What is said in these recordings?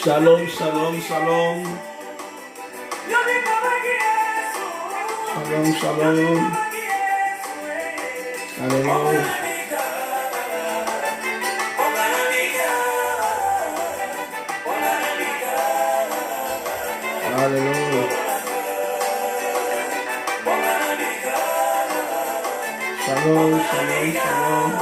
Shalom, shalom, shalom. Shalom, shalom. Hallelujah. Hallelujah. Shalom, shalom, shalom.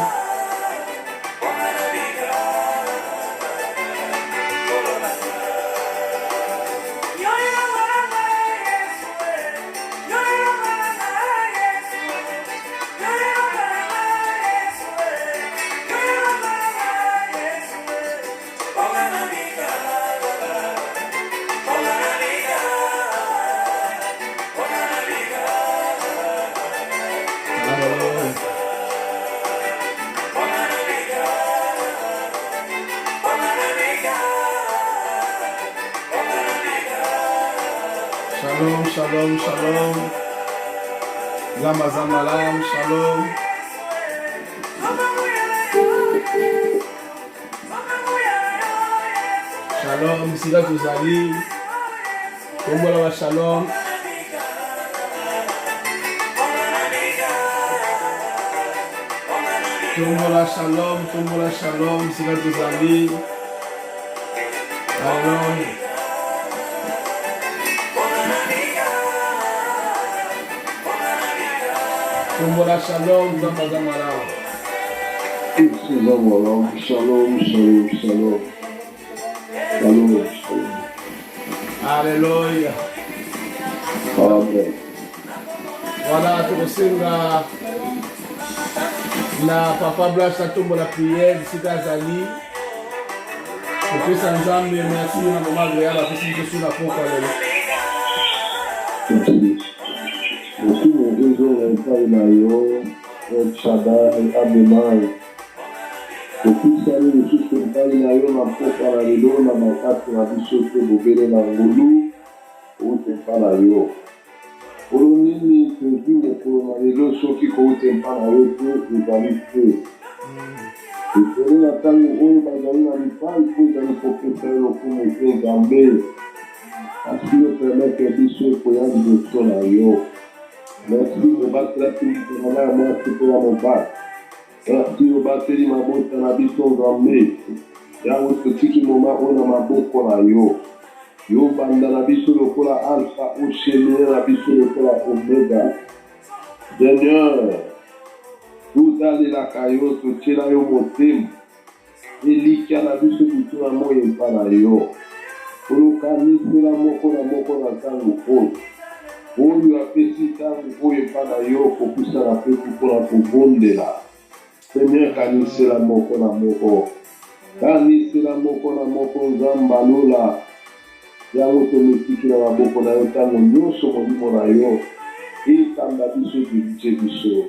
Shalom, shalom, shalom. Lamazamalam, shalom. Shalom, bisika tozali. Tombola wa shalom. Tombola shalom, tombola shalom, bisika tozali. Hallelujah. Tombola shalom, Lamazamalam. Shalom, shalom, shalom, shalom. Shalom, shalom. Alléluia. Amen. Voilà, tukosenga na Papa Blanche Atombo la prière sika azali. Topesa Nzambe merci na mama agréable apesi biso na pokwa lelo. Beaucoup mon réseau est na yo, El Shaddai, Adonai. Beaucoup salut le tout ce que na yo na pokwa na lelo na makati na biso te bobele na ngolu. Ote pa na yo. Olo nini tozwi mokolo na lelo soki koute mpa na yo te ezali te. Ezali na ntango oyo bazali na lipai po ezali kopesa yo lokumu te Nzambe. Asi yo permettre biso koya liboso na yo. Merci obaselaki mitema ya mwasi mpe ya mobali. Merci obateli mabota na biso Nzambe. Yango totiki moma oyo na maboko na yo. Yo banda na biso lokola alpha oshemene na biso lokola omega. Seigneur, tozalelaka yo totiela yo motema elikya na biso butu na moi epa na yo olokanisela moko na ntango oyo apesi ntango oyo epa na yo kopusana mpe mpona kobondela. Seigneur, kanisela moko na moko, kanisa tobetela moko na moko nzamba lola yango tometikila maboko na yo ntango nyonso molimo na yo etanga biso ebibise biso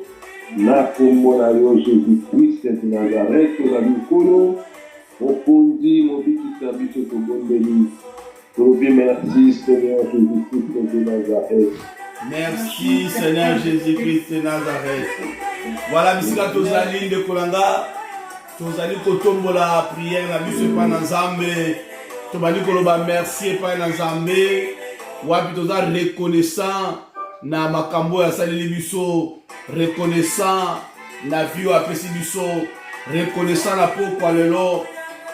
na kombo na yo Jésus-Christ de Nazareth tozali nkolo mokonzi mobikisi na biso tobondeli tolobi merci Seigneur Jésus-Christ de Nazareth. Merci Seigneur Jésus-Christ de Nazareth. Voilà bisika tozali ndekolanga tozali kotombola prière na biso epai na Nzambe tobali koloba merci epai na Nzambe wapi toza reconnaissant na makambo ya saleli biso reconnaissant na vie apesi biso reconnaissant na pokwa lelo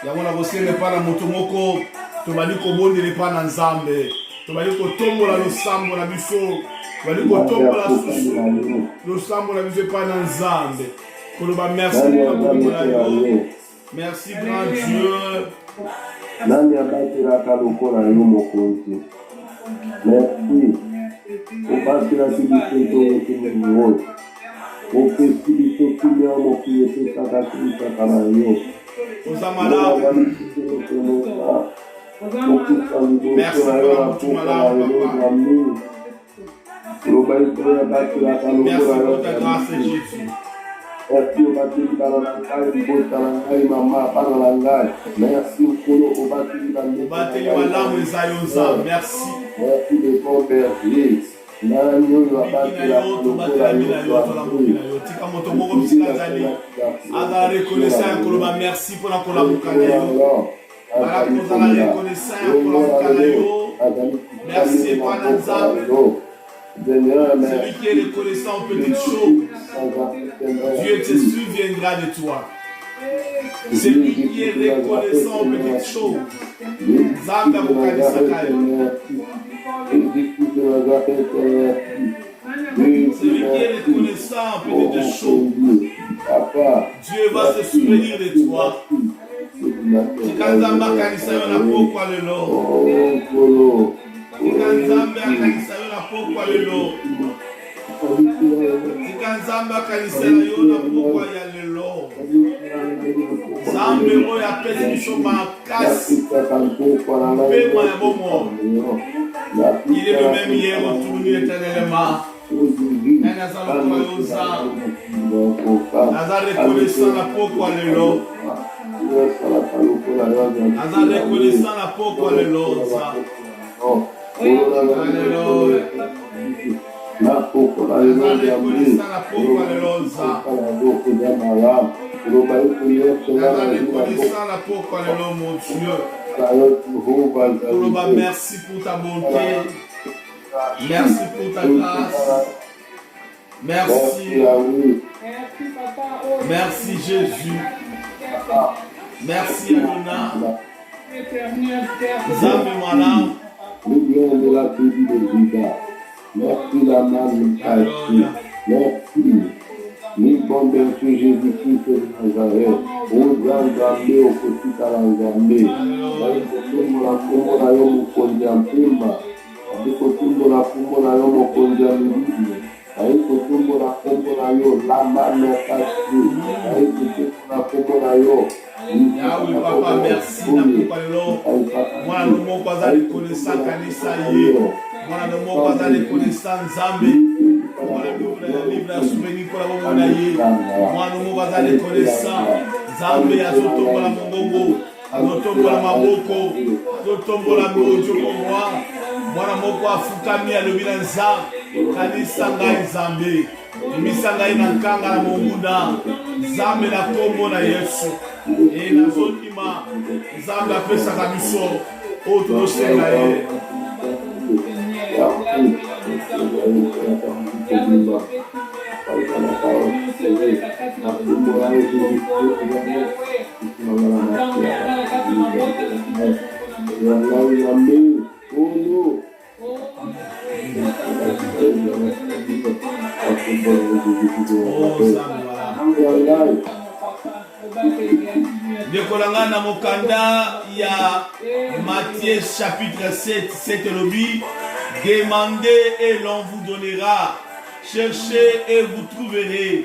yango na kosenga epai na moto moko tobali kobondela epai na Nzambe tobali kotombola losambo na biso tobali kotombola losambo na biso epai na Nzambe koloba merci na yo merci grand Dieu. Nani abatelaka lokola yo mokonzi merci obatelaki biso tomotemenio opesi biso kimia mokili epesaka kilisaka na yo okisa liboso na yo na poka na yo nami loba ito abatelaka lokola yo merci obateli bana na ngai libota na ngai mama bana na ngai merci nkolo obateli malamu eza yo Nzambe merci le bon berger nani oyo abatelaka lokola yo tika moto moko bisika azali azala reconnaissant ya koloba merci mpona kolamuka na yo balaki kozala reconnaissant ya kolamuka na yo merci epai na Nzambe. Celui qui est reconnaissant aux petites choses, Dieu se souviendra de toi. Celui qui est reconnaissant aux petites choses, Nzambe akokanisaka yo. Celui qui est reconnaissant aux petites choses, Dieu va se souvenir de toi. Tika Nzambe akanisa yo na pokwa lelo. Tika Nzambe akanisa yo na pokwa lelo. Tika Nzambe akanisa yo na pokwa ya lelo. Nzambe oyo apesi biso makasi mpema ya bomo. Il est le même hier, retourné éternellement. Naza reconnaissant na pokwa lelo. Naza reconnaissant na pokwa lelo. Alléluia. Naza reconnaissant na pokwa lelo. Naza reconnaissant na pokwa lelo, mon Dieu. Merci pour ta bonté. Merci pour ta grâce. Merci. Merci Jésus. Merci Adonai. Nzambe mwana. De la tribu de Juda. Merci la main de Christ. Merci. Ni bon berger Jésus-Christ de Nazareth. Nzambe okosika na Nzambe. Naikotombola kombo na yo mokonzi ya mpema. Naikotombola kombo na yo mokonzi ya milili. Naikotombola kombo na yo lama mekasi. Naikotombola kombo na yo. Yahweh papa merci na pokwa lelo. Mwana moko azali reconnaissant kanisa ye. Mwana moko azali reconnaissant Nzambe. Mwana livre ya souvenir pour la bomona ye. Mwana moko azali reconnaissant Nzambe azotombola mongongo, azotombola maboko, azotombola mojo komwa. Mwana moko afukami alobi na Nzambe kanisa ngai Nzambe. Emisa ngai na nkanga na mongunda Nzambe na kombo na Yesu. E nazondima Nzambe apesaka biso oyo tozosenga ye. Dekolanga na mokanda ya Matthieu chapitre 7 lobi, demandez et l'on vous donnera, cherchez et vous trouverez,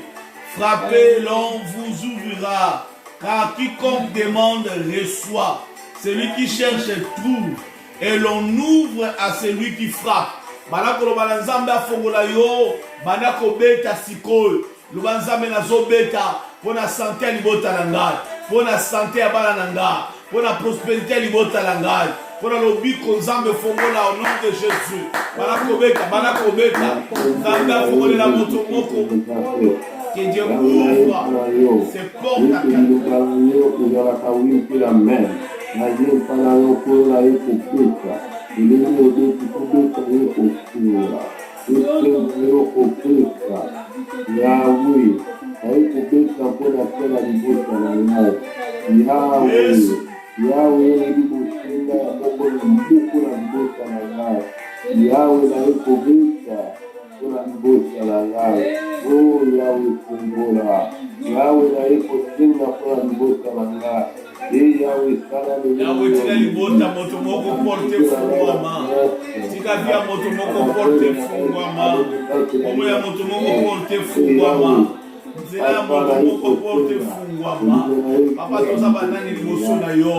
frappez l'on vous ouvrira, Car quiconque demande reçoit. Celui qui cherche trouve. Et l'on ouvre à celui qui frappe. Banako lobala nzambe afongola yo. Banako beta sikoy. Loba nzambe nazo beta. Pona santé à libota nangai. Pona santé à bala nangai. Pona prospérité à libota nangai. Pona lobi konzambe fongola au nom de Jésus. Banako beta. Nzambe afongola la moto moko. Que Dieu ouvre ses portes à Oh Yahweh Fungola, Yahweh na iko singa kwa libota langa. Yahweh sana ni Yahweh tika libota moto moko porte fungwama. Tika via moto moko porte fungwama. Omo ya moto moko porte fungwama. Nzela ya moto moko porte fungwama. Papa toza banani liboso na yo.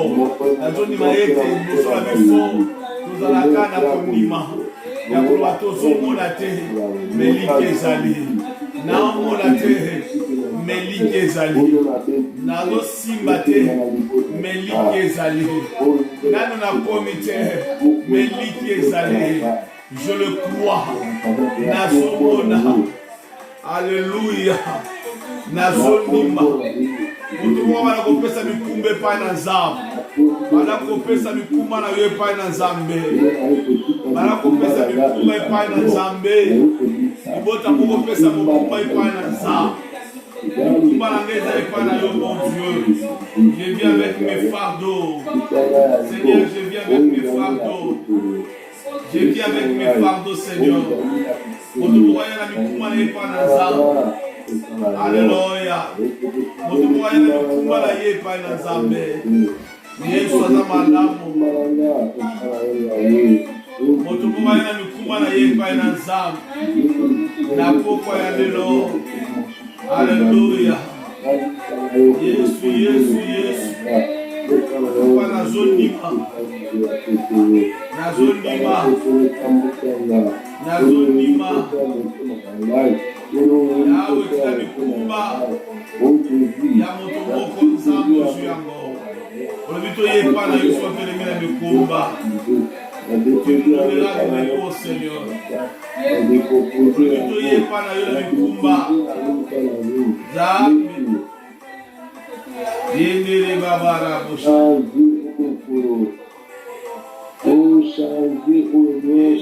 Nazoni maete liboso na biso. Toza la kana konima. Yakolo atozomona te. Melike ezali. Naomona te. Melike ezali. Nazo simba te. Melike ezali. Nano na komi te. Melike ezali. Je le crois. Nazomona. Alléluia. Nazonima. Mutu mwa wana kopesa mikumba epai na nzambe. Bana kopesa mikumba na yo epai na nzambe. Bana kopesa mikumba epai na nzambe. Libota moko kopesa mikumba epai na nzambe. Mikumba na ngai eza epai na yo, mon Dieu. Je viens avec mes fardeaux. Seigneur, je viens avec mes fardeaux. Je viens avec mes fardeaux, Seigneur. Mutu moko yana mikumba na epai na nzambe. Alléluia. Moto mwana mikumba na ye epai na nzambe. Yesu aza malamu. Moto mwana mikumba na ye epai na nzambe. Na pokwa ya lelo. Alléluia. Yesu, Yesu, Yesu. Kwa nazonima. Nazonima. Nazonima. Yahweh tika mikumba ya moto moko nzambe ozu yango. Olobi toyepa na yo so telemi na mikumba. Tu nous donneras du repos, Seigneur. Olobi toyepa na yo na mikumba. Nzambe. Yendele babara bosha. Oh, changer au nom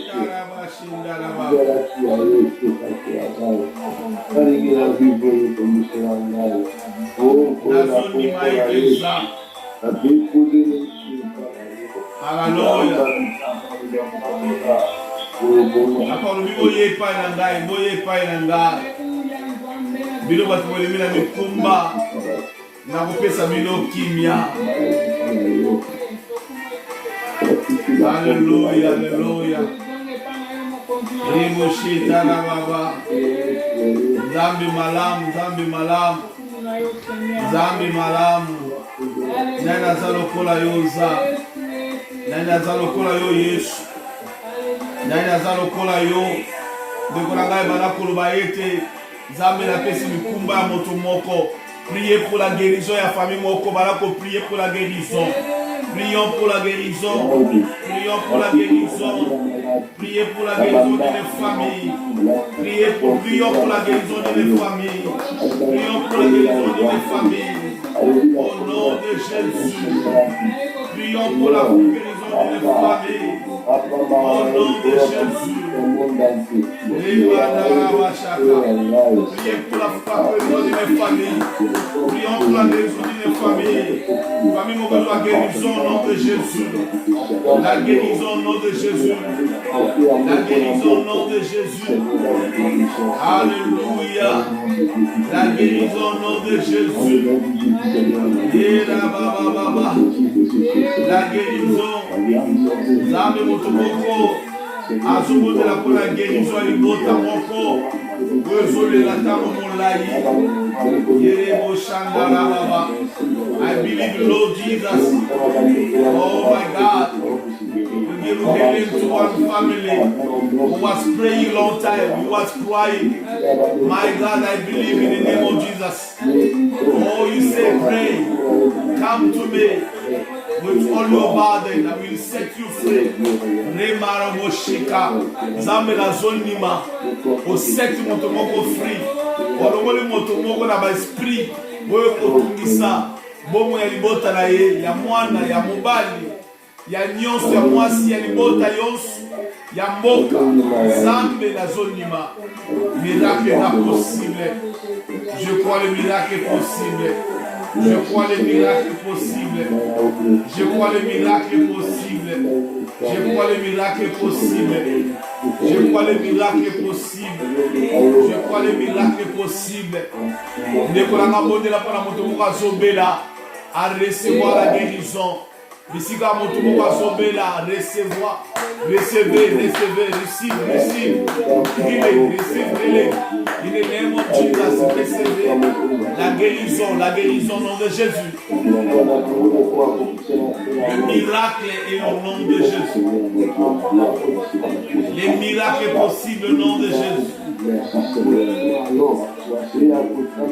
Alléluia, alléluia. Riboshita na baba. Zambi malamu, zambi malamu. Zambi malamu. Nana zalokola yoza. Nana zalokola yo Yesu. Nana zalokola yo. Dekola ngai bana koloba ete. Zambi na pesi mikumba ya moto moko. Priez pour la guérison ya famille moko. Bana ko prier pour la guérison. Prions pour la guérison. Prions pour la guérison. Priez pour la guérison de les familles. Prions pour la guérison de les familles. Prions pour la guérison de les familles. Au nom de Jésus. Prions pour la guérison de les familles. Au nom de Jésus. Priez pour la guérison de les familles. Prions pour la guérison de les familles. Famille mon besoin de guérison au nom de Jésus. La guérison au nom de Jésus. La guérison au nom de Jésus. Alléluia. La guérison au nom de Jésus. La guérison. Zambe motomoko. azobondela mpona guérison ya libota moko oyo ezolela ntango molai yerebo shandala baba. I believe Lord Jesus. Oh my God, you give healing to one family who was praying long time, who was crying. My God, I believe in the name of Jesus. Oh, you say pray, come to me with all your burden, I will set you free. Remara moshika, zambe la zonima, o set motomoko free. Olongoli motomoko na ba esprit, oyo kotungisa, bomo ya libota na ye, ya mwana, ya mobali, ya nyonso, ya mwasi, ya libota yonso, ya mboka, zambe la zonima. Miracle est possible. Je crois le miracle est possible. Je crois le miracle possible. Je crois le miracle possible. Je crois le miracle possible. Je crois le miracle possible. Je crois le miracle possible. Nekolanga bonde la pona moto moko azobela à recevoir la guérison. Bisika moto moko azobela recevoir. Recevez, receive. Healing, receive healing. In the name of Jesus, recevez la guérison au nom de Jésus. Le miracle est au nom de Jésus. Les miracles possibles au nom de Jésus.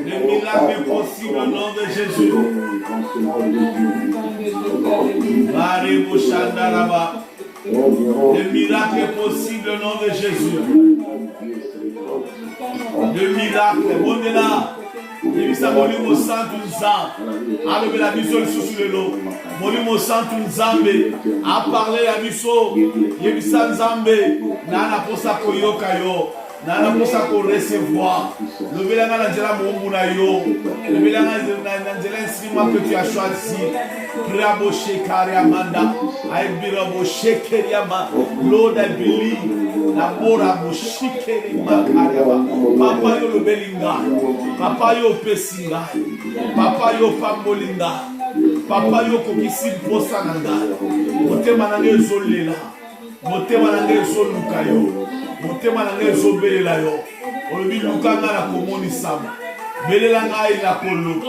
Le miracle possible au nom de Jésus. Marie Bouchandaraba. Le miracle est possible au nom de Jésus. Le miracle, bon de là. Yebisa molimo santu nzambe alobela biso lisusu lelo molimo santu nzambe aparle ya biso yebisa nzambe nana posa koyoka yo nana posa ko recevoir lobela nga na nzela mombu na yo lobela nga na nzela nsima que tu as choisi bravo shekari amanda I bravo shekeri ama Lord I believe na mora mo shekeri makari papa yo lobelinga papa yo pesinga papa yo pambolinga papa yo kokisi posa na ngai motema na ngai ezolela motema na ngai ezoluka yo motema na ngai ezobelela yo olobi luka ngai na komonisama belela ngai na koluka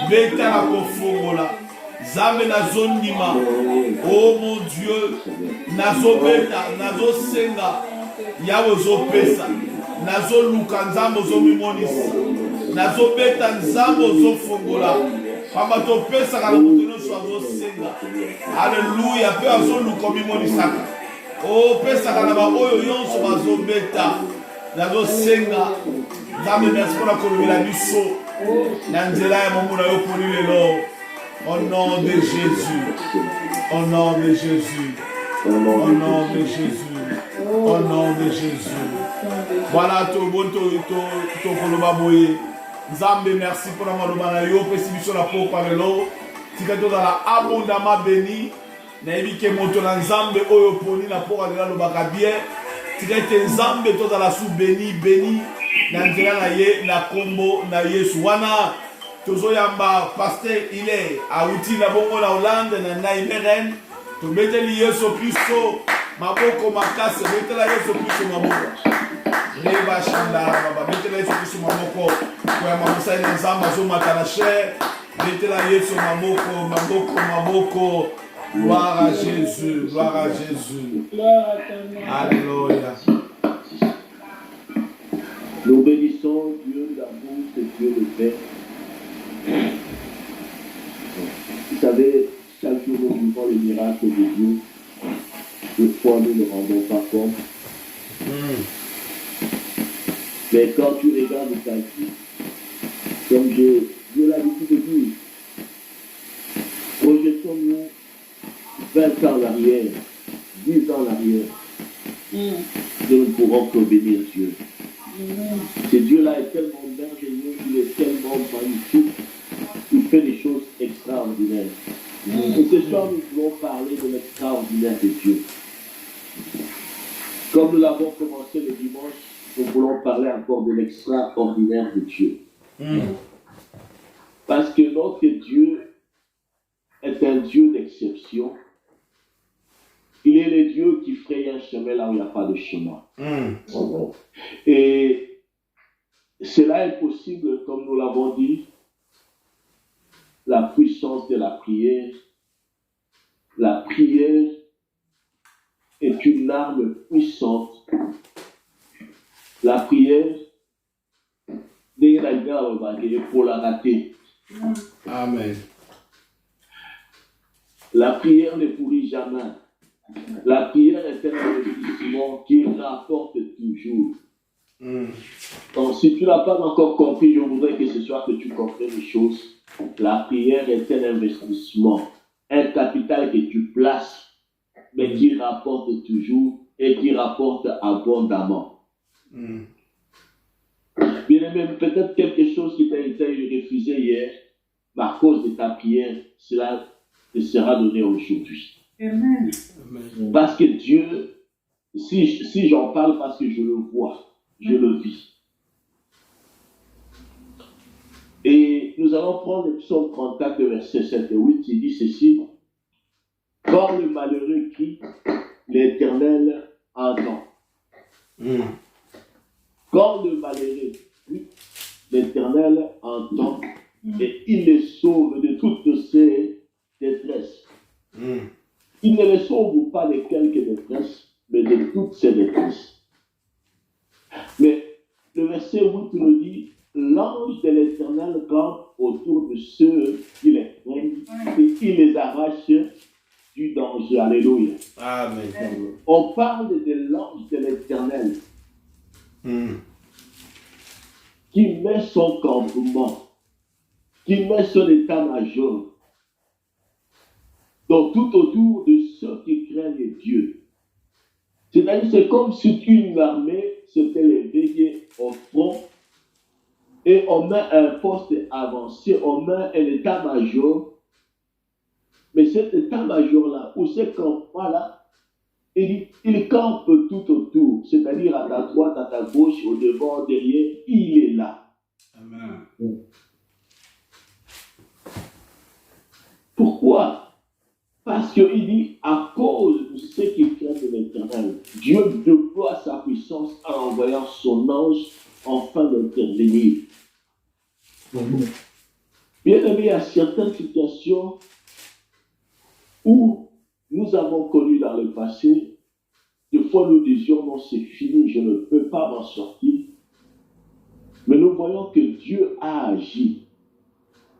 beta na kofongola zambe nazondima oh mon Dieu nazobeta nazosenga yawe ozopesa nazoluka nzambe ozomimonisa nazobeta nzambe ozofongola pamba topesaka na moto nyonso azosenga aleluya mpe azoluka omimonisaka opesaka na baoyo nyonso bazobeta nazosenga nzambe merci mpona kolobela biso na nzela ya momona yo poni lelo au nom de Jésus au nom de Jésus au nom de Jésus au nom de Jésus. Voilà tout bon to koloba boye. Nzambe merci pour la maloba na yo pesi biso la pokwa lelo. Tika to la abondamment béni. Na ebike moto na nzambe oyo poni na pokwa lelo lobaka bien. Tika te nzambe to la sou béni na nzela na ye na kombo na Yesu. Wana tozo yamba pasteur il est a outil na bongo na Hollande na Naimeren. To beteli Yesu Kristo maboko makasi betela Yesu Kristo maboko reba shandara baba betela Yesu Kristo maboko kwa mamusa na nzamba zo matana cher betela Yesu maboko gloire à Jésus alléluia. Nous bénissons Dieu d'amour, c'est Dieu le Père. Vous savez, chaque jour nous vivons le miracle de Dieu. Des fois, nous ne rendons pas compte. Mais quand tu regardes ta vie, comme je l'habitude de dire, projetons-nous 20 ans en arrière, 10 ans en arrière, nous ne pourrons que bénir Dieu. Ce Dieu-là est tellement merveilleux, il est tellement magnifique, il fait des choses extraordinaires. Et ce soir, nous voulons parler de l'extraordinaire de Dieu. Comme nous l'avons commencé le dimanche, nous voulons parler encore de l'extraordinaire de Dieu. Parce que notre Dieu est un Dieu d'exception. Il est le Dieu qui fraye un chemin là où il n'y a pas de chemin. Et cela est possible, comme nous l'avons dit, la puissance de la prière. La prière est une arme puissante. La prière, pour la rater. Amen. La prière ne pourrit jamais. La prière est un investissement qui rapporte toujours. Donc, si tu n'as pas encore compris, je voudrais que ce soit que tu comprennes les choses. La prière est un investissement, un capital que tu places, mais qui rapporte toujours et qui rapporte abondamment. Bien aimé, peut-être quelque chose qui t'a été refusé hier, mais à cause de ta prière, cela te sera donné aujourd'hui. Amen. Parce que Dieu, si j'en parle parce que je le vois, je le vis. Et nous allons prendre le psaume 34, verset 7 et 8, qui dit ceci. Quand le malheureux crie, l'Éternel entend. Quand le malheureux crie, l'Éternel entend et il les sauve de toutes ses détresses. Il ne les sauve pas de quelques détresses, mais de toutes ses détresses. Mais le verset 8 nous dit, l'ange de l'Éternel campe autour de ceux qui les craignent et il les arrache du danger. Alléluia. Amen. On parle de l'ange de l'Éternel qui met son campement, qui met son état-major donc tout autour de ceux qui craignent Dieu. C'est-à-dire, c'est comme si une armée s'était levée au front et on met un poste avancé, on met un état-major. Mais cet état-major-là, ou ce campement-là, il campe tout autour, c'est-à-dire à ta droite, à ta gauche, au devant, derrière, il est là. Amen. Pourquoi? Parce qu'il dit, à cause de ceux qui craignent l'Éternel, Dieu déploie sa puissance en envoyant son ange afin d'intervenir. Bien aimé, il y a certaines situations où nous avons connu dans le passé, des fois nous disions, non, c'est fini, je ne peux pas m'en sortir. Mais nous voyons que Dieu a agi.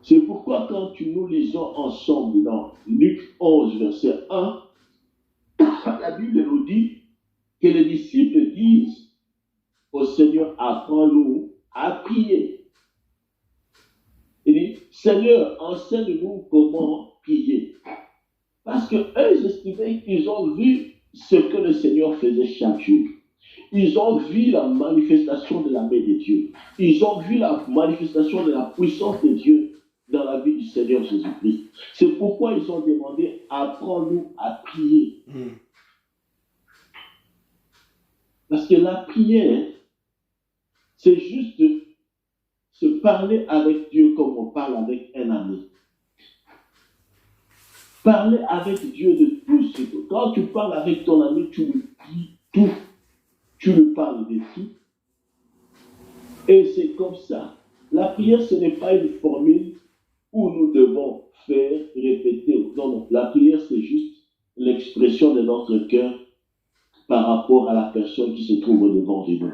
C'est pourquoi quand nous lisons ensemble dans Luc 11, verset 1, la Bible nous dit que les disciples disent au Seigneur, apprends-nous à prier. Il dit, Seigneur, enseigne-nous comment prier. Parce qu'eux, j'estimais qu'ils ont vu ce que le Seigneur faisait chaque jour. Ils ont vu la manifestation de la main de Dieu. Ils ont vu la manifestation de la puissance de Dieu dans la vie du Seigneur Jésus-Christ. C'est pourquoi ils ont demandé, apprends-nous à prier. Parce que la prière, c'est juste se parler avec Dieu comme on parle avec un ami. Parler avec Dieu de tout ce que... Quand tu parles avec ton ami, tu lui dis tout. Tu lui parles de tout. Et c'est comme ça. La prière, ce n'est pas une formule où nous devons faire, répéter. Non, non. La prière, c'est juste l'expression de notre cœur par rapport à la personne qui se trouve devant nous.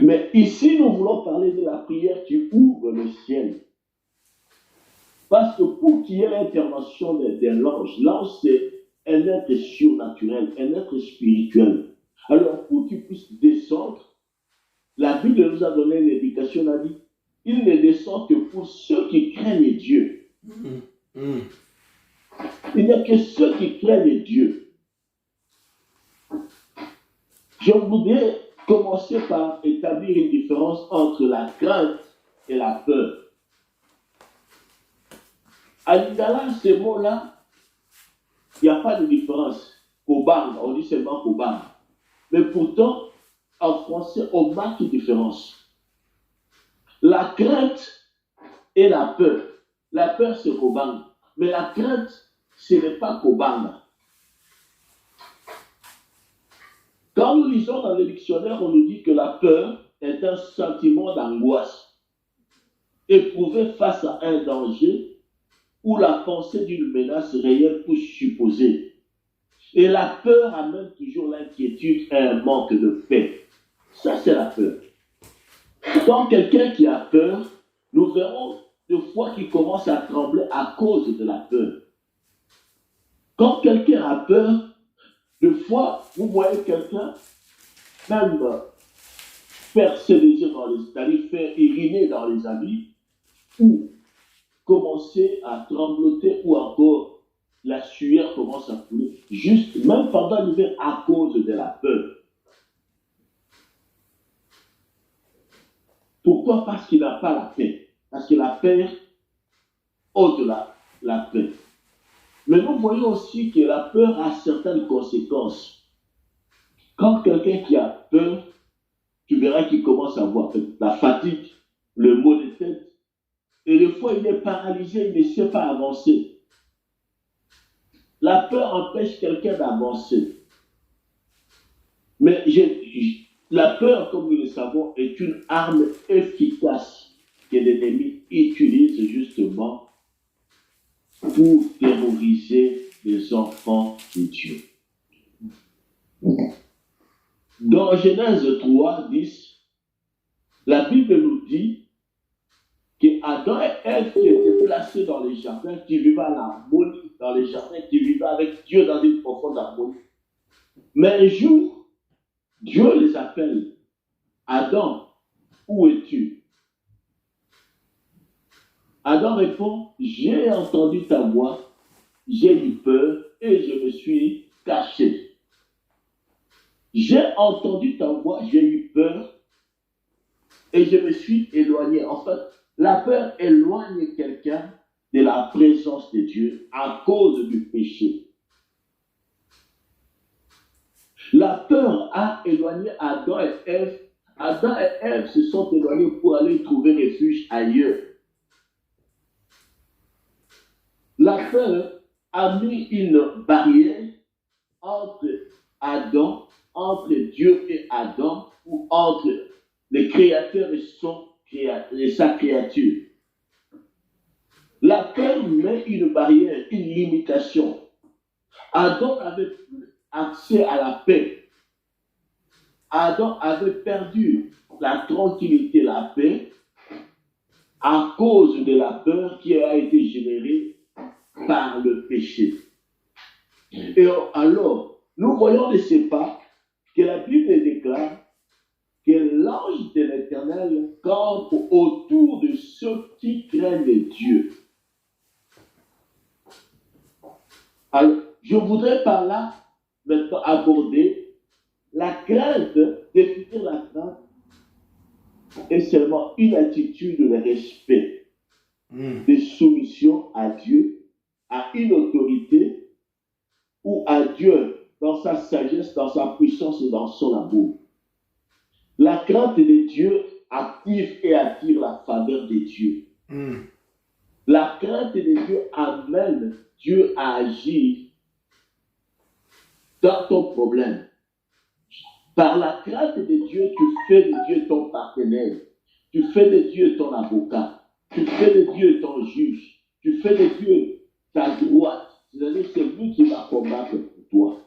Mais ici, nous voulons parler de la prière qui ouvre le ciel. Parce que pour qu'il y ait l'intervention de l'ange, l'ange c'est un être surnaturel, un être spirituel. Alors pour qu'il puisse descendre, la Bible nous a donné l'indication, on a dit, il ne descend que pour ceux qui craignent Dieu. Il n'y a que ceux qui craignent Dieu. Je voudrais commencer par établir une différence entre la crainte et la peur. À l'Igala, ces mots-là, il n'y a pas de différence. Koban, on dit seulement Koban. Mais pourtant, en français, on marque une différence. La crainte et la peur. La peur, c'est Koban. Mais la crainte, ce n'est pas Koban. Quand nous lisons dans le dictionnaire, on nous dit que la peur est un sentiment d'angoisse éprouvé face à un danger ou la pensée d'une menace réelle ou supposée. Et la peur amène toujours l'inquiétude et un manque de paix. Ça, c'est la peur. Quand quelqu'un qui a peur, nous verrons des fois qu'il commence à trembler à cause de la peur. Quand quelqu'un a peur, des fois, vous voyez quelqu'un même percer les yeux dans les, c'est-à-dire faire uriner dans les habits, ou commencer à trembloter, ou encore la sueur commence à couler, juste même pendant l'hiver à cause de la peur. Pourquoi? Parce qu'il n'a pas la paix. Parce que la paix au-delà la paix. Mais nous voyons aussi que la peur a certaines conséquences. Quand quelqu'un qui a peur, tu verras qu'il commence à avoir la fatigue, le maux de tête, et des fois il est paralysé, il ne sait pas avancer. La peur empêche quelqu'un d'avancer. Mais la peur, comme nous le savons, est une arme efficace que l'ennemi utilise justement pour terroriser les enfants de Dieu. Dans Genèse 3, 10, la Bible nous dit qu'Adam et Ève qui étaient placés dans les jardins, qui vivaient à l'harmonie dans les jardins, qui vivaient avec Dieu dans une profonde harmonie. Mais un jour, Dieu les appelle. Adam, où es-tu? Adam répond, j'ai entendu ta voix, j'ai eu peur et je me suis caché. J'ai entendu ta voix, j'ai eu peur et je me suis éloigné. En fait, la peur éloigne quelqu'un de la présence de Dieu à cause du péché. La peur a éloigné Adam et Ève. Adam et Ève se sont éloignés pour aller trouver refuge ailleurs. La peur a mis une barrière entre Adam, entre Dieu et Adam, ou entre le Créateur et sa créature. La peur met une barrière, une limitation. Adam avait accès à la paix. Adam avait perdu la tranquillité, la paix, à cause de la peur qui a été générée par le péché. Et alors, nous voyons de ces pas que la Bible déclare que l'ange de l'Éternel campe autour de ceux qui craignent Dieu. Alors, je voudrais par là maintenant aborder la crainte, définir la crainte est seulement une attitude de respect, de soumission à Dieu, à une autorité ou à Dieu dans sa sagesse, dans sa puissance et dans son amour. La crainte de Dieu active et attire la faveur de Dieu. La crainte de Dieu amène Dieu à agir dans ton problème. Par la crainte de Dieu, tu fais de Dieu ton partenaire. Tu fais de Dieu ton avocat. Tu fais de Dieu ton juge. Tu fais de Dieu ta droite. C'est-à-dire que c'est lui qui va combattre pour toi.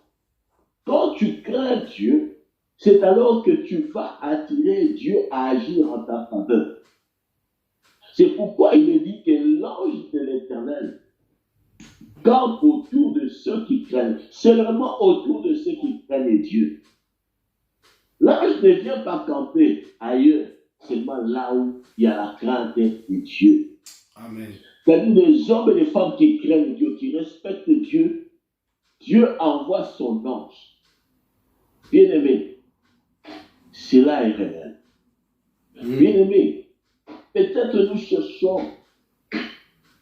Quand tu crains Dieu, c'est alors que tu vas attirer Dieu à agir en ta faveur. C'est pourquoi il est dit que l'ange de l'Éternel campe autour de ceux qui craignent, seulement autour de ceux qui craignent Dieu. L'ange ne vient pas camper ailleurs, seulement là où il y a la crainte de Dieu. Amen. C'est-à-dire des hommes et des femmes qui craignent Dieu, qui respectent Dieu, Dieu envoie son ange. Bien-aimé, cela est réel. Bien-aimé, peut-être nous cherchons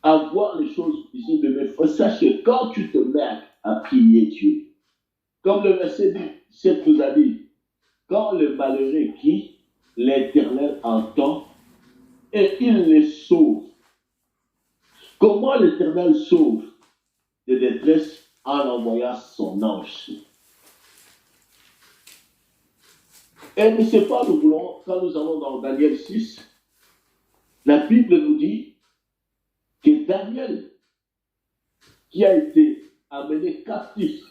à voir les choses ici, mais sache que quand tu te mets à prier Dieu, comme le verset 7 nous a dit, quand le malheureux crie, l'Éternel entend et il les sauve. Comment l'Éternel sauve de détresse en envoyant son ange? Et c'est pas nous voulons, quand nous allons dans Daniel 6, la Bible nous dit que Daniel, qui a été amené captif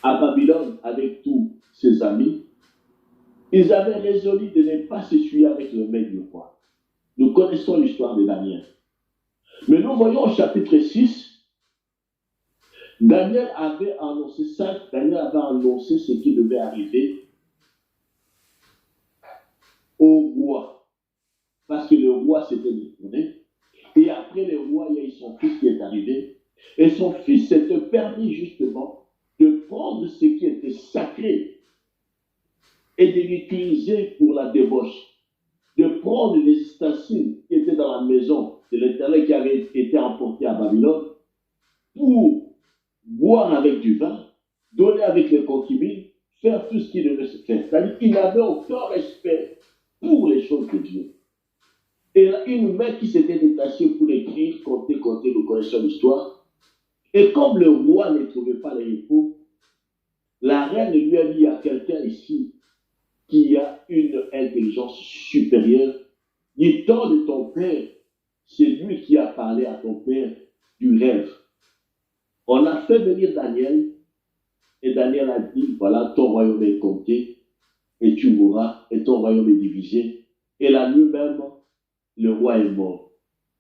à Babylone avec tous ses amis, ils avaient résolu de ne pas se suivre avec le maître du roi. Nous connaissons l'histoire de Daniel. Mais nous voyons au chapitre 6, Daniel avait annoncé ce qui devait arriver au roi. Parce que le roi s'était détourné. Et après le roi, il y a eu son fils qui est arrivé. Et son fils s'était permis justement de prendre ce qui était sacré et de l'utiliser pour la débauche. De prendre les ustensiles qui étaient dans la maison de l'Éternel qui avait été emporté à Babylone pour boire avec du vin, donner avec les concubines, faire tout ce qui devait se faire. C'est-à-dire qu'il n'avait aucun respect pour les choses de Dieu. Et là, une main qui s'était détachée pour écrire, compter, nous connaissons l'histoire. Et comme le roi ne trouvait pas les repos, la reine lui a dit, il y a quelqu'un ici qui a une intelligence supérieure. Du temps de ton père, c'est lui qui a parlé à ton père du rêve. On a fait venir Daniel, et Daniel a dit, voilà, ton royaume est compté, et tu mourras, et ton royaume est divisé. Et la nuit même, le roi est mort.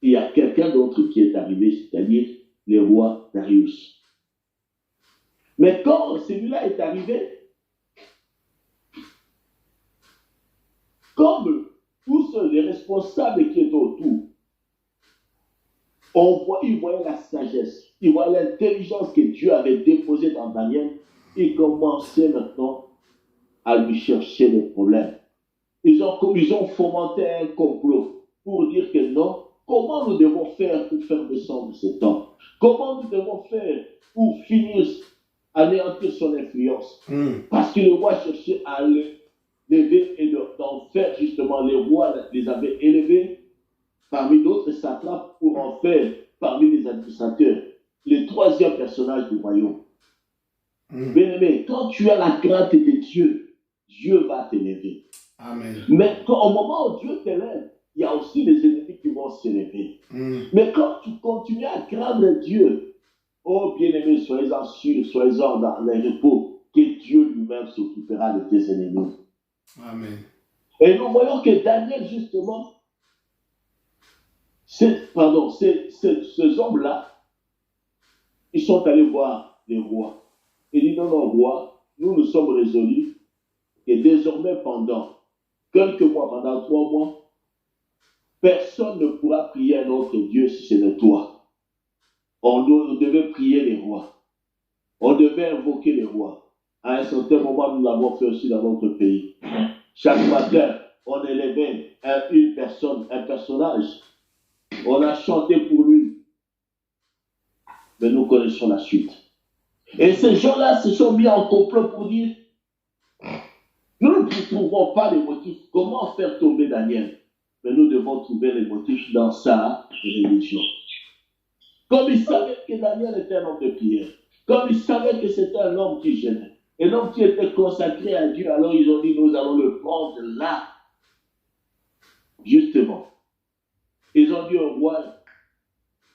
Et il y a quelqu'un d'autre qui est arrivé, c'est-à-dire le roi Darius. Mais quand celui-là est arrivé, comme tous les responsables qui étaient autour, ils voyaient la sagesse, ils voyaient l'intelligence que Dieu avait déposée dans Daniel, ils commençaient maintenant à lui chercher des problèmes. Ils ont fomenté un complot pour dire que non, comment nous devons faire pour faire descendre cet homme? Comment nous devons faire pour finir, anéantir son influence? Parce que le roi cherchait à l'élever et d'en faire justement, les rois les avaient élevés parmi d'autres satrapes pour en faire parmi les administrateurs le troisième personnage du royaume. Bien-aimé, quand tu as la crainte de Dieu, Dieu va t'élever. Amen. Mais au moment où Dieu t'élève, il y a aussi les ennemis qui vont s'élever. Mais quand tu continues à craindre Dieu, oh bien-aimé, soyez-en sûrs, soyez-en dans les repos, que Dieu lui-même s'occupera de tes ennemis. Amen. Et nous voyons que Daniel, justement, ces hommes-là, ils sont allés voir les rois. Ils disent, non, roi, nous sommes résolus que désormais, pendant quelques mois, pendant 3 mois, personne ne pourra prier un autre Dieu si ce n'est toi. On devait prier les rois. On devait invoquer les rois. À un certain moment, nous l'avons fait aussi dans notre pays. Chaque matin, on élevait une personne, un personnage. On a chanté pour lui. Mais nous connaissons la suite. Et ces gens-là se sont mis en complot pour dire, nous ne trouvons pas les motifs. Comment faire tomber Daniel? Mais nous devons trouver les motifs dans sa religion. Comme ils savaient que Daniel était un homme de prière, comme ils savaient que c'était un homme qui gênait, un homme qui était consacré à Dieu, alors ils ont dit, nous allons le prendre là. Justement. Ils ont dit au roi,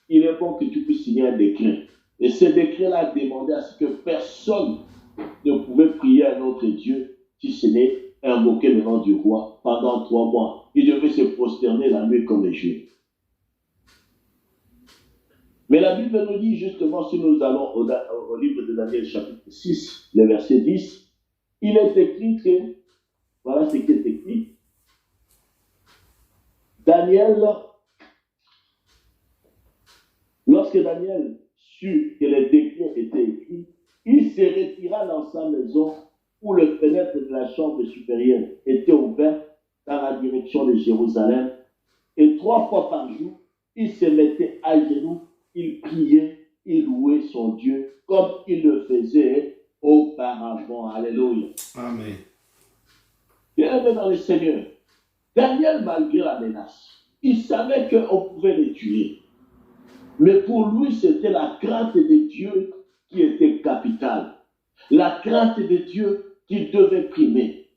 il est bon que tu puisses signer un décret. Et ce décret-là demandait à ce que personne ne pouvait prier un autre Dieu si ce n'est invoquer le nom du roi pendant 3 mois. Il devait se prosterner la nuit comme les jours. Mais la Bible nous dit justement, si nous allons au livre de Daniel chapitre 6, le verset 10, il est écrit que, voilà ce qui est écrit, Daniel, lorsque Daniel sut que les décrets étaient écrits, il se retira dans sa maison où les fenêtres de la chambre supérieure étaient ouvertes dans la direction de Jérusalem. Et 3 fois par jour, il se mettait à genoux, il priait, il louait son Dieu comme il le faisait auparavant. Alléluia. Amen. Bien-aimé dans le Seigneur, Daniel, malgré la menace, il savait qu'on pouvait le tuer. Mais pour lui, c'était la crainte de Dieu qui était capitale. La crainte de Dieu qui devait primer.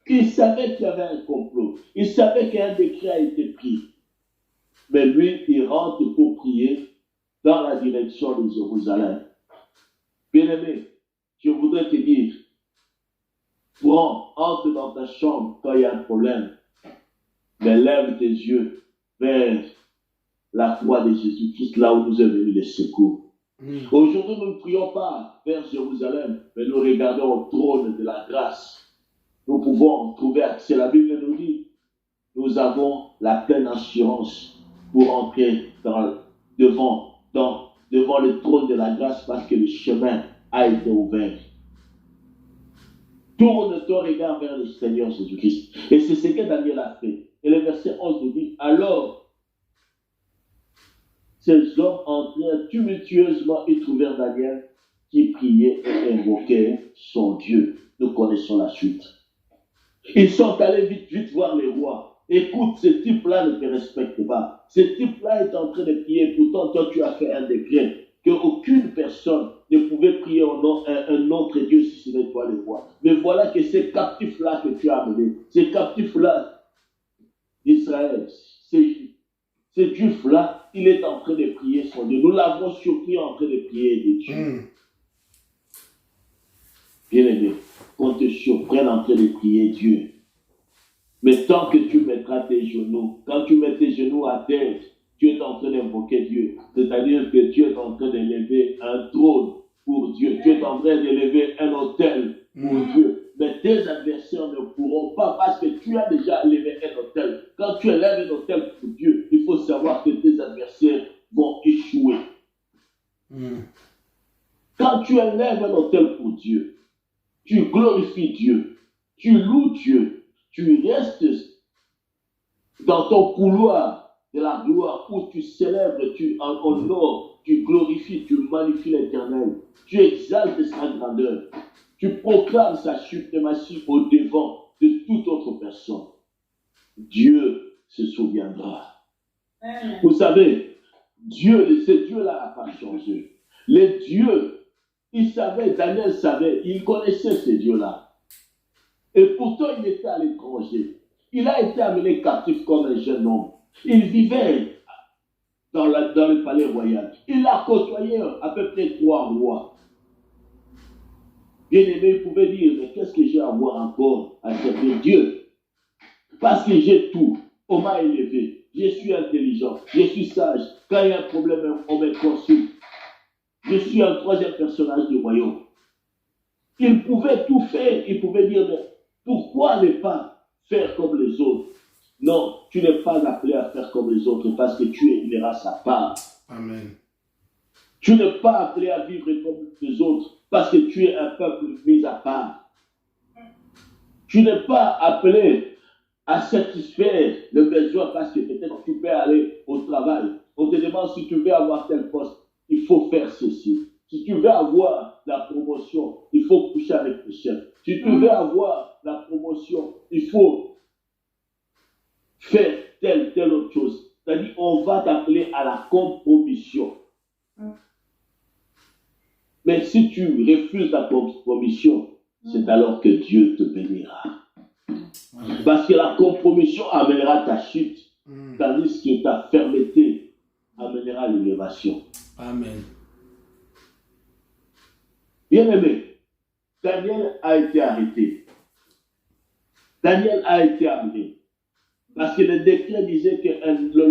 Il savait qu'il y avait un complot. Il savait qu'un décret a été pris. Mais lui, il rentre pour prier dans la direction de Jérusalem. Bien-aimé, je voudrais te dire, entre dans ta chambre quand il y a un problème, mais lève tes yeux vers la croix de Jésus-Christ, là où nous est venu les secours. Aujourd'hui, nous ne prions pas vers Jérusalem, mais nous regardons au trône de la grâce. Nous pouvons trouver accès. La Bible nous dit, nous avons la pleine assurance pour entrer devant le trône de la grâce parce que le chemin a été ouvert. Tourne ton regard vers le Seigneur Jésus-Christ. Et c'est ce que Daniel a fait. Et le verset 11 nous dit, alors, ces hommes entrèrent tumultueusement et trouvèrent Daniel qui priait et invoquait son Dieu. Nous connaissons la suite. Ils sont allés vite voir les rois. Écoute, ce type-là ne te respecte pas. Ce type-là est en train de prier. Pourtant, toi, tu as fait un décret qu'aucune personne ne pouvait prier un autre Dieu si ce n'est toi le roi. Mais voilà que ces captifs-là que tu as amenés, ces captifs-là d'Israël, ces juifs-là, il est en train de prier son Dieu. Nous l'avons surpris en train de prier des dieux. Bien-aimé, qu'on te surprenne en train de prier Dieu. Mais tant que tu mettras tes genoux, quand tu mets tes genoux à terre, tu es en train d'invoquer Dieu. C'est-à-dire que tu es en train d'élever un trône pour Dieu. Tu es en train d'élever un autel pour Dieu. Mais tes adversaires ne pourront pas parce que tu as déjà élevé un autel. Quand tu élèves un autel pour Dieu, il faut savoir que tes adversaires vont échouer. Quand tu élèves un autel pour Dieu, tu glorifies Dieu, tu loues Dieu, tu restes dans ton couloir de la gloire où tu célèbres, tu honores, tu glorifies, tu magnifies l'Éternel, tu exaltes sa grandeur, tu proclames sa suprématie au-devant de toute autre personne. Dieu se souviendra. Vous savez, ce Dieu-là n'a pas changé. Les dieux, il savait, Daniel savait, il connaissait ce Dieu-là. Et pourtant, il était à l'étranger. Il a été amené captif comme un jeune homme. Il vivait dans le palais royal. Il a côtoyé à peu près 3 rois. Bien aimé, il pouvait dire, mais qu'est-ce que j'ai à voir encore à servir Dieu? Parce que j'ai tout. On m'a élevé. Je suis intelligent. Je suis sage. Quand il y a un problème, on me consulte. Je suis un 3e personnage du royaume. Il pouvait tout faire. Il pouvait dire, mais pourquoi ne pas faire comme les autres? Non, tu n'es pas appelé à faire comme les autres parce que tu es une race à part. Amen. Tu n'es pas appelé à vivre comme les autres parce que tu es un peuple mis à part. Tu n'es pas appelé à satisfaire le besoin parce que peut-être tu peux aller au travail. On te demande si tu veux avoir tel poste, il faut faire ceci. Si tu veux avoir la promotion, il faut coucher avec le chef. Si tu veux avoir la promotion, il faut faire telle autre chose. C'est-à-dire, on va t'appeler à la compromission. Mais si tu refuses la compromission, c'est alors que Dieu te bénira. Parce que la compromission amènera ta chute, tandis que ta fermeté amènera l'élévation. Amen. Bien-aimé, Daniel a été arrêté. Daniel a été amené. Parce que le décret disait que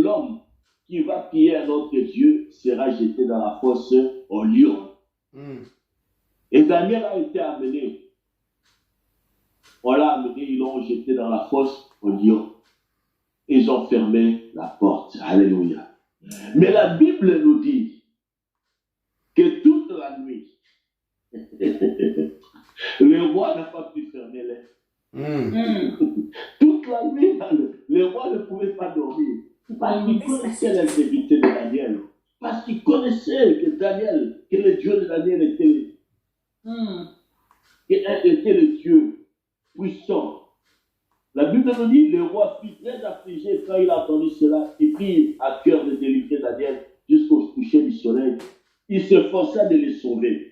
l'homme qui va piller un autre Dieu sera jeté dans la fosse au lion. Et Daniel a été amené. On l'a amené, ils l'ont jeté dans la fosse au lion. Ils ont fermé la porte. Alléluia. Mais la Bible nous dit que toute la nuit, le roi n'a pas pu fermer les. Toute la nuit, le roi ne pouvait pas dormir. Parce qu'il connaissait l'intégrité de Daniel. Parce qu'il connaissait que le Dieu de Daniel était le Dieu puissant. La Bible nous dit, le roi fut très affligé quand il a entendu cela. Il prit à cœur de délivrer Daniel jusqu'au coucher du soleil. Il s'efforça de le sauver.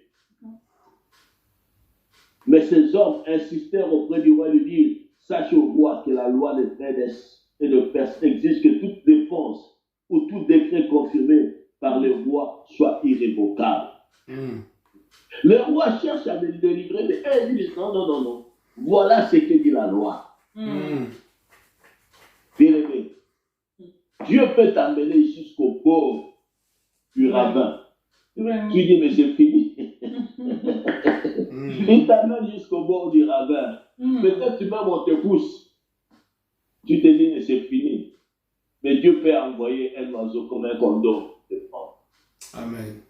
Mais ces hommes insistèrent auprès du roi de dire, sache au roi que la loi de Médès et de Perse exige que toute dépense ou tout décret confirmé par le roi soit irrévocable. Le roi cherche à me délivrer, mais il dit non, non, non, non. Voilà ce que dit la loi. Bien aimé, Dieu peut t'amener jusqu'au bord du ravin. Tu dis, mais c'est fini. Il t'amène jusqu'au bord du ravin. Peut-être tu même on te pousse. Tu te dis, mais c'est fini. Mais Dieu peut envoyer un oiseau comme un condor. Amen.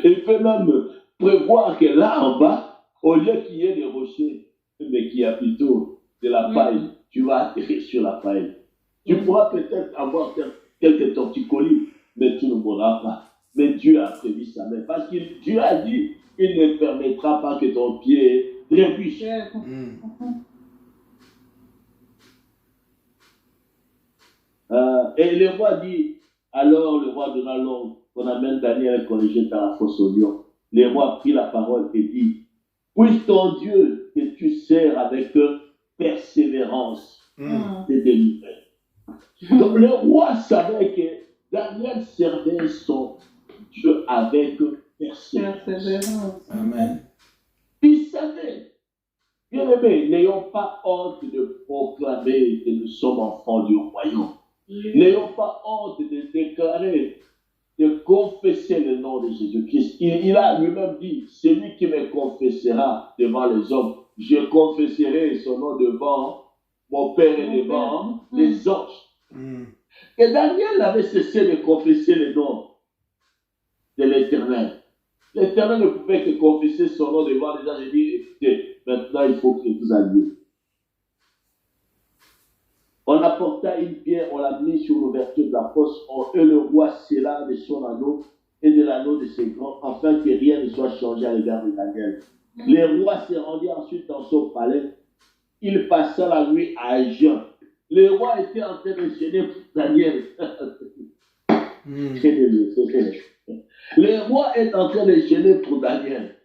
Il peut même prévoir que là en bas, au lieu qu'il y ait des rochers, mais qu'il y a plutôt de la paille, tu vas atterrir sur la paille. Tu pourras peut-être avoir quelques torticolis, mais tu ne mourras pas. Mais Dieu a prévu sa main. Parce que Dieu a dit, il ne permettra pas que ton pied trébuche. Et le roi dit, alors le roi donna l'ordre qu'on amène Daniel et qu'on le jette à la fosse au lion. Le roi prit la parole et dit, puisse ton Dieu que tu sers avec persévérance te délivrer. Donc le roi savait que Daniel servait son Dieu avec persévérance. Amen. Il savait. Bien aimé, n'ayons pas honte de proclamer que nous sommes enfants du royaume. N'ayons pas honte de déclarer, de confesser le nom de Jésus-Christ. Il a lui-même dit, celui qui me confessera devant les hommes, je confesserai son nom devant mon Père et devant les anges. Et Daniel avait cessé de confesser le nom de l'Éternel. L'Éternel ne pouvait que confesser son nom devant les anges et dire, écoutez, maintenant il faut que vous alliez. On apporta une pierre, on l'a mis sur l'ouverture de la fosse, et le roi scella de son anneau et de l'anneau de ses grands, afin que rien ne soit changé à l'égard de Daniel. Le roi se rendit ensuite dans son palais. Il passa la nuit à jeûner. Le roi était en train de jeûner pour Daniel. Le roi est en train de jeûner pour Daniel.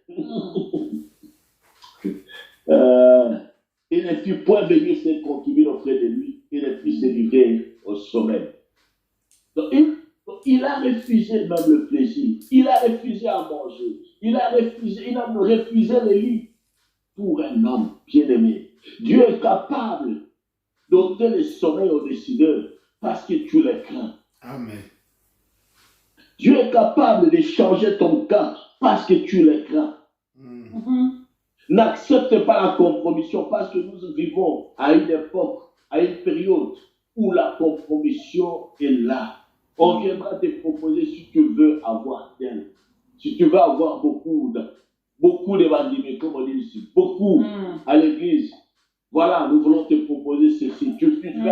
Il ne fut point bénir ses concubines auprès de lui. Il ne put se livrer au sommeil. Donc, il a refusé même le plaisir. Il a refusé à manger. Il a refusé le lit pour un homme bien-aimé. Dieu est capable d'ôter le sommeil aux décideurs parce que tu les crains. Amen. Dieu est capable de changer ton cas parce que tu les crains. N'accepte pas la compromission parce que nous vivons à une époque, à une période où la compromission est là. On viendra te proposer si tu veux avoir tel, si tu veux avoir beaucoup d'évangélistes, comme on dit ici, beaucoup à l'église. Voilà, nous voulons te proposer ceci. Tu veux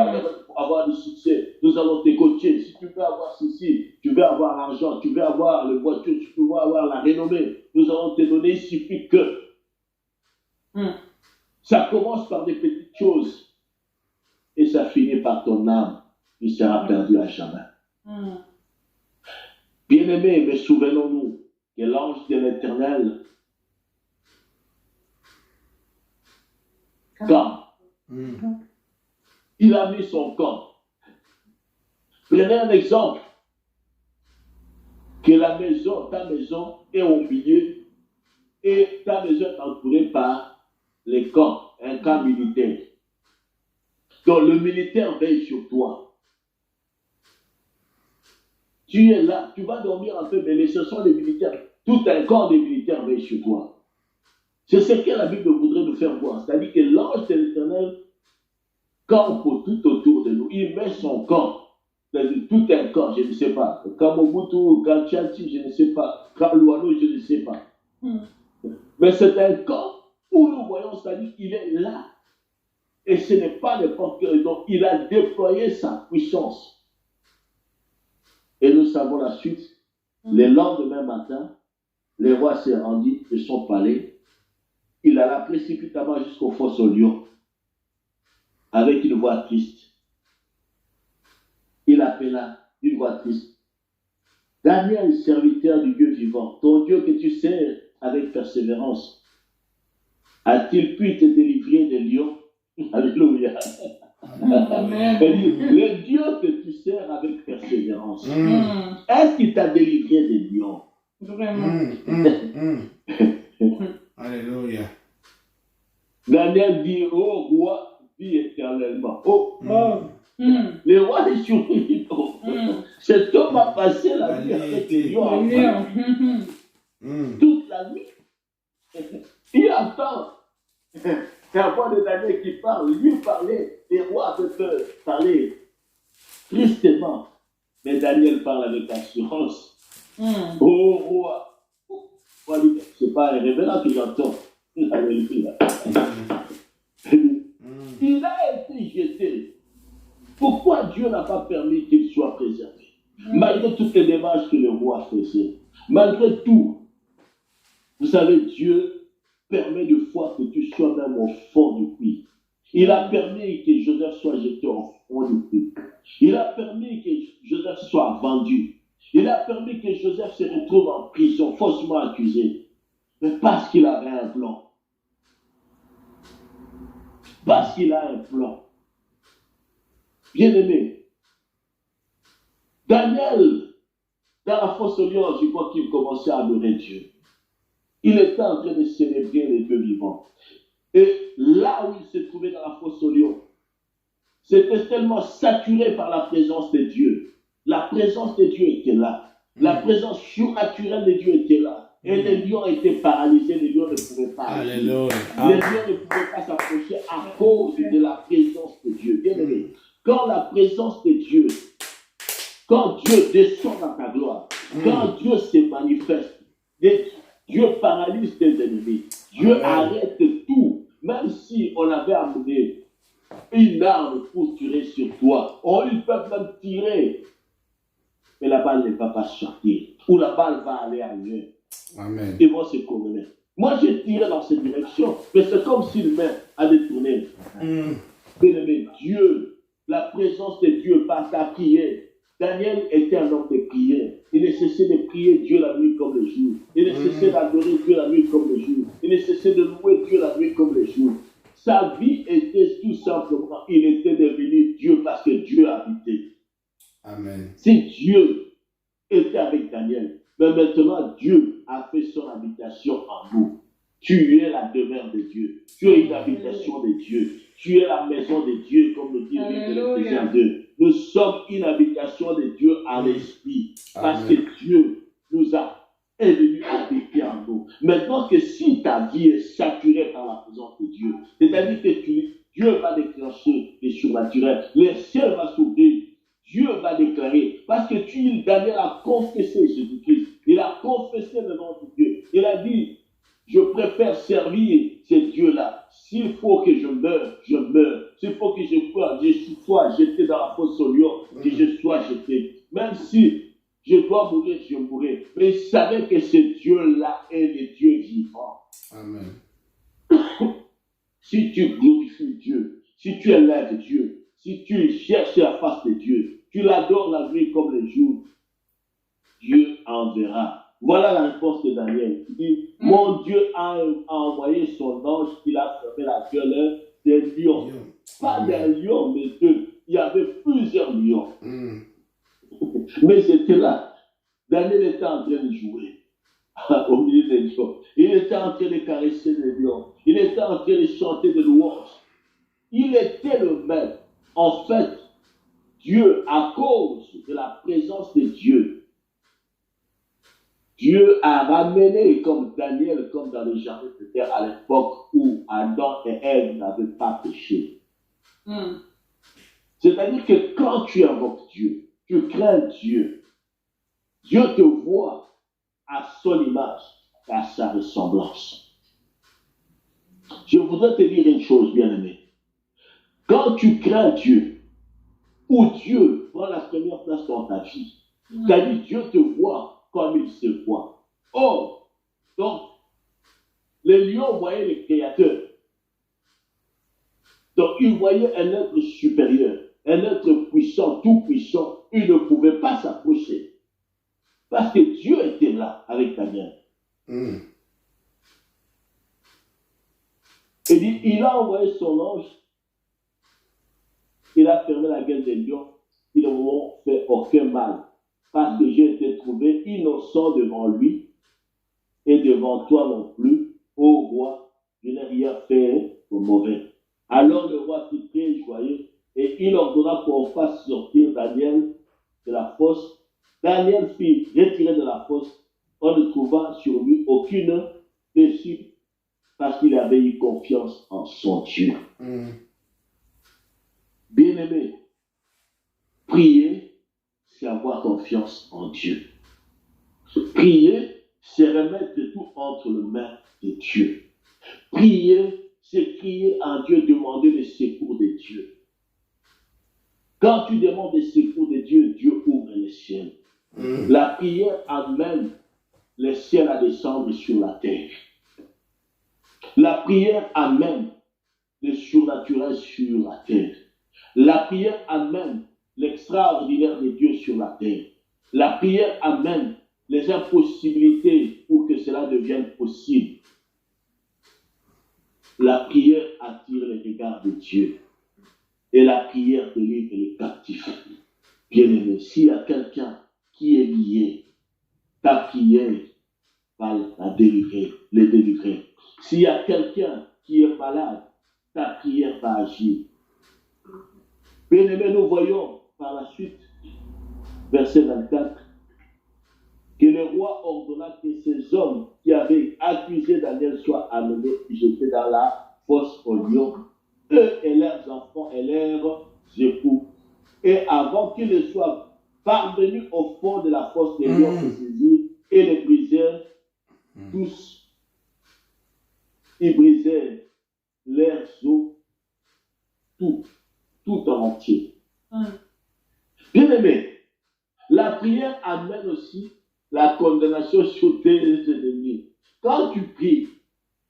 avoir du succès, nous allons te coacher. Si tu veux avoir ceci, tu veux avoir l'argent, tu veux avoir les voitures, tu veux avoir la renommée, nous allons te donner, il suffit que. Ça commence par des petites choses et ça finit par ton âme qui sera perdue à jamais. Bien-aimés, mais souvenons-nous que l'ange de l'Éternel, quand il a mis son camp, prenez un exemple, que la maison, ta maison est au milieu et ta maison est entourée par les camps, un camp militaire. Donc le militaire veille sur toi. Tu es là, tu vas dormir un peu, mais ce sont les militaires. Tout un corps de militaires veille sur toi. C'est ce que la Bible voudrait nous faire voir. C'est-à-dire que l'ange de l'Éternel campe tout autour de nous. Il met son camp. C'est-à-dire tout un camp, je ne sais pas. Kamobutu, Gachati, je ne sais pas. Kaluano, je ne sais pas. Mais c'est un camp où nous voyons, c'est-à-dire qu'il est là. Et ce n'est pas n'importe quel. Donc, il a déployé sa puissance. Et nous savons la suite. Le lendemain matin, le roi s'est rendu de son palais. Il alla précipitamment jusqu'aux fosses au lion, avec une voix triste. Il appela d'une voix triste. Daniel, serviteur du Dieu vivant, ton Dieu que tu sers avec persévérance, A-t-il pu te délivrer des lions? Alléluia. Amen. Elle dit, le Dieu que tu sers avec persévérance, Mm. est-ce qu'il t'a délivré des lions? Vraiment. Alléluia. Daniel dit, oh roi, vis éternellement. Oh, Mm. le roi est surpris. Oh, cet homme a passé la nuit avec les lions. Lion. Toute la nuit. Il attend. La voix de Daniel qui parle, lui parlait, les rois avaient peur, parler tristement. Mais Daniel parle avec assurance. Oh roi, c'est pas un révérend que j'entends. Alléluia. Il a été jeté. Pourquoi Dieu n'a pas permis qu'il soit préservé? Malgré toutes les démarches que le roi faisait, malgré tout, vous savez, Dieu permet de fois que tu sois même au fond du puits. Il a permis que Joseph soit jeté au fond du puits. Il a permis que Joseph soit vendu. Il a permis que Joseph se retrouve en prison, faussement accusé. Mais parce qu'il avait un plan. Parce qu'il a un plan. Bien-aimé, Daniel, dans la fosse aux lions, je crois qu'il commençait à adorer Dieu. Il était en train de célébrer les dieux vivants. Et là où il se trouvait dans la fosse aux lions, c'était tellement saturé par la présence de Dieu. La présence de Dieu était là. La présence surnaturelle de Dieu était là. Et les lions étaient paralysés, les lions ne pouvaient pas. Alléluia. Les lions ne pouvaient pas s'approcher à cause de la présence de Dieu. Bien aimé, quand la présence de Dieu, quand Dieu descend dans ta gloire, quand Dieu se manifeste, Dieu paralyse tes ennemis. Dieu arrête tout. Même si on avait amené une arme pour tirer sur toi, ils peuvent même tirer. Mais la balle ne va pas sortir. Ou la balle va aller ailleurs. Amen. Ils vont se connaître. Moi, j'ai tiré dans cette direction, mais c'est comme si le main a détourné. Bien-aimé, Dieu, la présence de Dieu par ta prière. Daniel était un homme de prière. Il ne cessait de prier Dieu la nuit comme le jour. Il ne cessait d'adorer Dieu la nuit comme le jour. Il ne cessait de louer Dieu la nuit comme le jour. Sa vie était tout simplement, il était devenu Dieu parce que Dieu habitait. Amen. Si Dieu était avec Daniel, mais maintenant Dieu a fait son habitation en nous. Tu es la demeure de Dieu. Tu es une habitation de Dieu. Tu es la maison de Dieu, comme le dit Éphésiens 2. Nous sommes une habitation de Dieu à l'esprit. Parce que Dieu nous a est venu habiter en nous. Maintenant que si ta vie est saturée par la présence de Dieu, c'est-à-dire que Dieu va déclencher les surnaturels, le ciel va s'ouvrir, Dieu va déclarer, parce que Daniel a confessé Jésus-Christ, il a confessé le nom de Dieu, il a dit, je préfère servir ces dieux-là. S'il faut que je meure, je meurs. S'il faut que je sois jeté dans la fosse aux lions, que je sois jeté. Même si je dois mourir, je mourrai. Mais il savait que ce Dieu-là est le Dieu vivant. Amen. Si tu glorifies Dieu, si tu élèves Dieu, si tu cherches la face de Dieu, tu l'adores la nuit comme le jour, Dieu enverra. Voilà la réponse de Daniel. Il dit, mon Dieu a envoyé son ange, il a fermé la gueule des lions. Pas d'un lion, mais deux. Il y avait plusieurs lions. Mais c'était là. Daniel était en train de jouer au milieu des lions. Il était en train de caresser les lions. Il était en train de chanter des louanges. Il était le même. En fait, Dieu, à cause de la présence de Dieu, Dieu a ramené comme Daniel, comme dans le jardin de terre à l'époque où Adam et Ève n'avaient pas péché. C'est-à-dire que quand tu invoques Dieu, tu crains Dieu, Dieu te voit à son image et à sa ressemblance. Je voudrais te dire une chose, bien-aimé. Quand tu crains Dieu, ou Dieu prend la première place dans ta vie, c'est-à-dire Dieu te voit comme il se voit. Oh, donc, les lions voyaient le Créateur. Donc, ils voyaient un être supérieur, un être puissant, tout puissant. Ils ne pouvaient pas s'approcher. Parce que Dieu était là avec Daniel. Il dit, il a envoyé son ange, il a fermé la gueule des lions, ils ne m'ont fait aucun mal, parce que j'ai été trouvé innocent devant lui et devant toi non plus, ô roi, je n'ai rien fait de mauvais. Alors le roi fut très joyeux et il ordonna qu'on fasse sortir Daniel de la fosse. Daniel fut retiré de la fosse, on ne trouva sur lui aucune blessure parce qu'il avait eu confiance en son Dieu. Bien-aimé, prier, c'est avoir confiance en Dieu. Prier, c'est remettre tout entre les mains de Dieu. Prier, c'est crier à Dieu, demander le secours de Dieu. Quand tu demandes le secours de Dieu, Dieu ouvre les ciels. La prière amène les ciels à descendre sur la terre. La prière amène le surnaturel sur la terre. La prière amène l'extraordinaire de Dieu sur la terre. La prière amène les impossibilités pour que cela devienne possible. La prière attire les regards de Dieu. Et la prière délivre les captifs. Bien-aimé, s'il y a quelqu'un qui est lié, ta prière va la délivrer, les délivrer. S'il y a quelqu'un qui est malade, ta prière va agir. Bien-aimé, nous voyons par la suite, verset 24, que le roi ordonna que ces hommes qui avaient accusé Daniel soient amenés et jetés dans la fosse aux lions, eux et leurs enfants et leurs époux. Et avant qu'ils ne soient parvenus au fond de la fosse, les lions se saisirent et les brisèrent tous. Ils brisèrent leurs os, tout en entier. Bien aimé, la prière amène aussi la condamnation sur tes ennemis. Quand tu pries,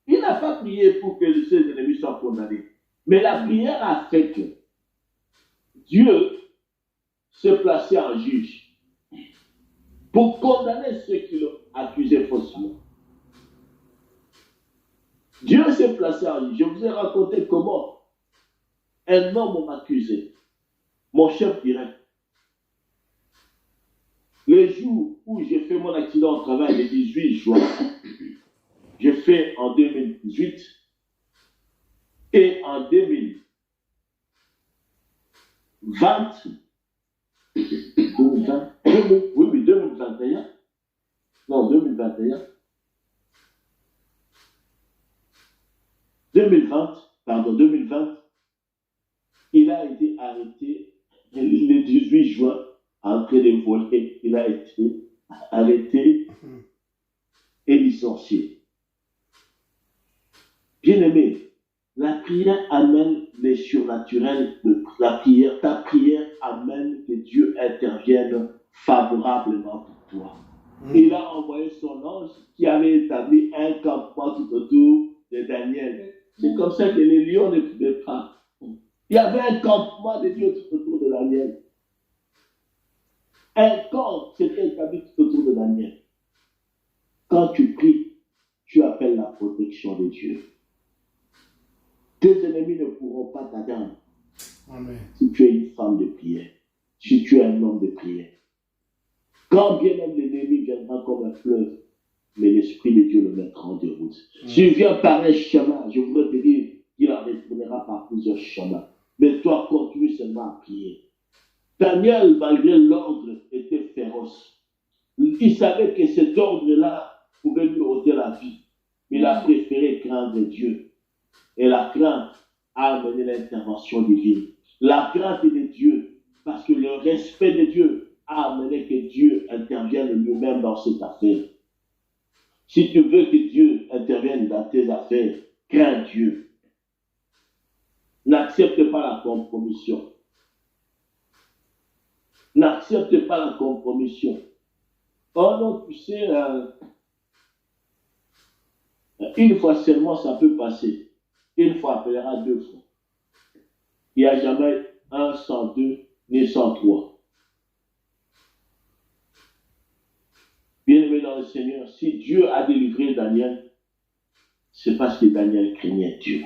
il n'a pas prié pour que ses ennemis soient condamnés. Mais la prière a fait que Dieu s'est placé en juge pour condamner ceux qui l'ont accusé faussement. Dieu s'est placé en juge. Je vous ai raconté comment un homme m'a accusé, mon chef direct. Le jour où j'ai fait mon accident au travail le 18 juin, j'ai fait en 2018 et en 2020, 2021, non 2021, 2020, il a été arrêté le 18 juin en train de voler. Il a été arrêté et licencié. Bien-aimé, la prière amène les surnaturels. Ta prière amène que Dieu intervienne favorablement pour toi. Il a envoyé son ange qui avait établi un campement tout autour de Daniel. C'est comme ça que les lions ne pouvaient pas. Il y avait un campement de Dieu tout autour de Daniel. Un camp s'était établi tout autour de Daniel. Quand tu pries, tu appelles la protection de Dieu. Tes ennemis ne pourront pas t'atteindre. Si tu es une femme de prière, si tu es un homme de prière. Quand bien même l'ennemi viendra comme un fleuve, mais l'Esprit de Dieu le mettra en déroute. S'il vient par un chemin, je voudrais te dire qu'il en retournera par plusieurs chemins. Mais toi, continue seulement à prier. Daniel, malgré l'ordre, était féroce. Il savait que cet ordre-là pouvait lui ôter la vie. Mais il a préféré craindre Dieu. Et la crainte a amené l'intervention divine. La crainte de Dieu, parce que le respect de Dieu a amené que Dieu intervienne lui-même dans cette affaire. Si tu veux que Dieu intervienne dans tes affaires, crains Dieu. N'accepte pas la compromission. N'accepte pas la compromission. Oh non, tu sais, une fois seulement, ça peut passer. Une fois appellera 2 fois. Il n'y a jamais 1 sans 2, ni sans 3. Bien-aimé dans le Seigneur, si Dieu a délivré Daniel, c'est parce que Daniel craignait Dieu.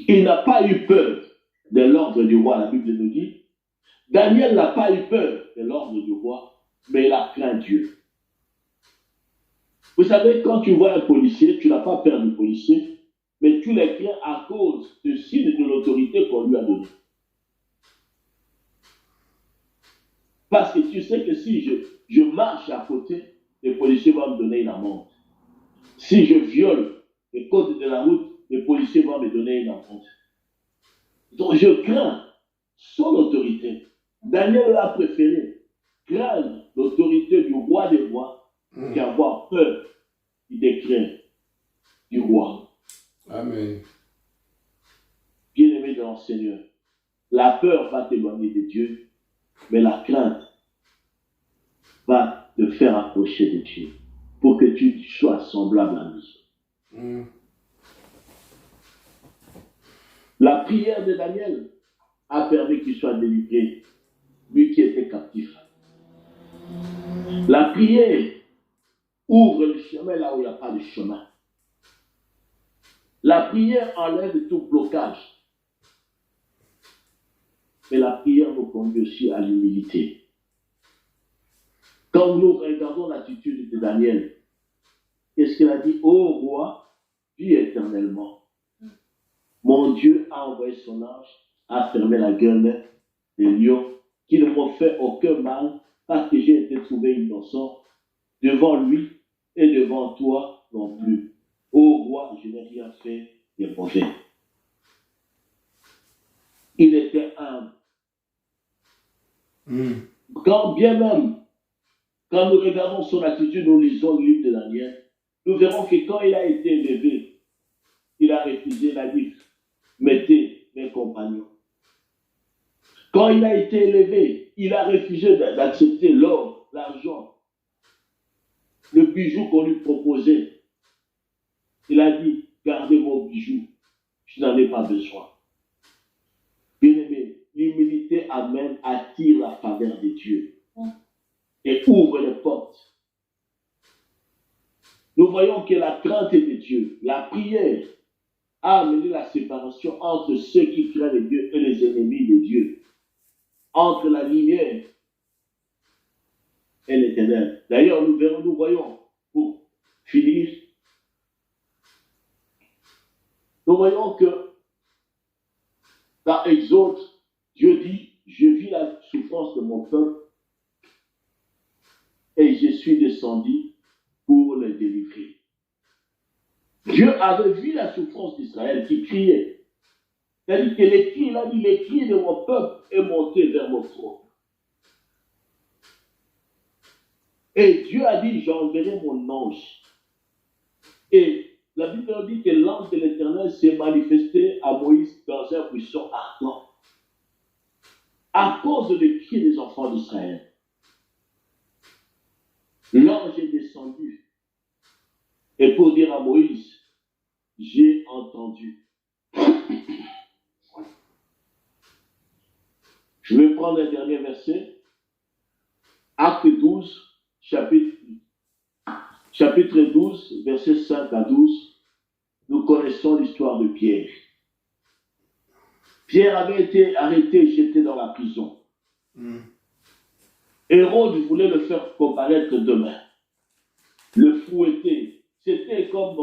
Il n'a pas eu peur de l'ordre du roi, la Bible nous dit. Daniel n'a pas eu peur de l'ordre du roi, mais il a craint Dieu. Vous savez, quand tu vois un policier, tu n'as pas peur du policier, mais tu le crains à cause du signe de l'autorité qu'on lui a donné. Parce que tu sais que si je marche à côté, les policiers vont me donner une amende. Si je viole les codes de la route, les policiers vont me donner une amende. Donc je crains son autorité. Daniel a préféré craindre l'autorité du roi des rois qu'avoir peur du décret du roi. Amen. Bien-aimé dans le Seigneur, la peur va t'éloigner de Dieu, mais la crainte va te faire approcher de Dieu pour que tu sois semblable à lui. La prière de Daniel a permis qu'il soit délivré, lui qui était captif. La prière ouvre le chemin là où il n'y a pas de chemin. La prière enlève tout blocage. Mais la prière nous conduit aussi à l'humilité. Quand nous regardons l'attitude de Daniel, qu'est-ce qu'il a dit? Ô roi, vis éternellement. Mon Dieu a envoyé son ange, a fermé la gueule des lions, qui ne m'ont fait aucun mal, parce que j'ai été trouvé innocent devant lui et devant toi non plus. Ô roi, je n'ai rien fait de mauvais. Il était humble. Quand bien même, quand nous regardons son attitude, nous lisons le livre de Daniel, nous verrons que quand il a été élevé, il a refusé, il a dit, mettez mes compagnons. Quand il a été élevé, il a refusé d'accepter l'or, l'argent, le bijou qu'on lui proposait. Il a dit, gardez vos bijoux, je n'en ai pas besoin. Bien-aimé, l'humilité attire la faveur de Dieu et ouvre les portes. Nous voyons que la crainte de Dieu, la prière, a amené la séparation entre ceux qui craignent Dieu et les ennemis de Dieu, entre la lumière et les ténèbres. D'ailleurs, nous voyons, pour finir, nous voyons que dans Exode, Dieu dit, je vis la souffrance de mon peuple et je suis descendu pour le délivrer. Dieu avait vu la souffrance d'Israël qui criait. C'est-à-dire que il a dit, les cris de mon peuple est monté vers mon trône. Et Dieu a dit, j'enverrai mon ange. Et la Bible dit que l'ange de l'Éternel s'est manifesté à Moïse dans un buisson ardent. À cause des cris des enfants d'Israël. L'ange est descendu. Et pour dire à Moïse, j'ai entendu. Je vais prendre un dernier verset. Acte 12, chapitre 12, versets 5 à 12. Nous connaissons l'histoire de Pierre. Pierre avait été arrêté et jeté dans la prison. Hérode voulait le faire comparaître demain. Le fouetter. C'était comme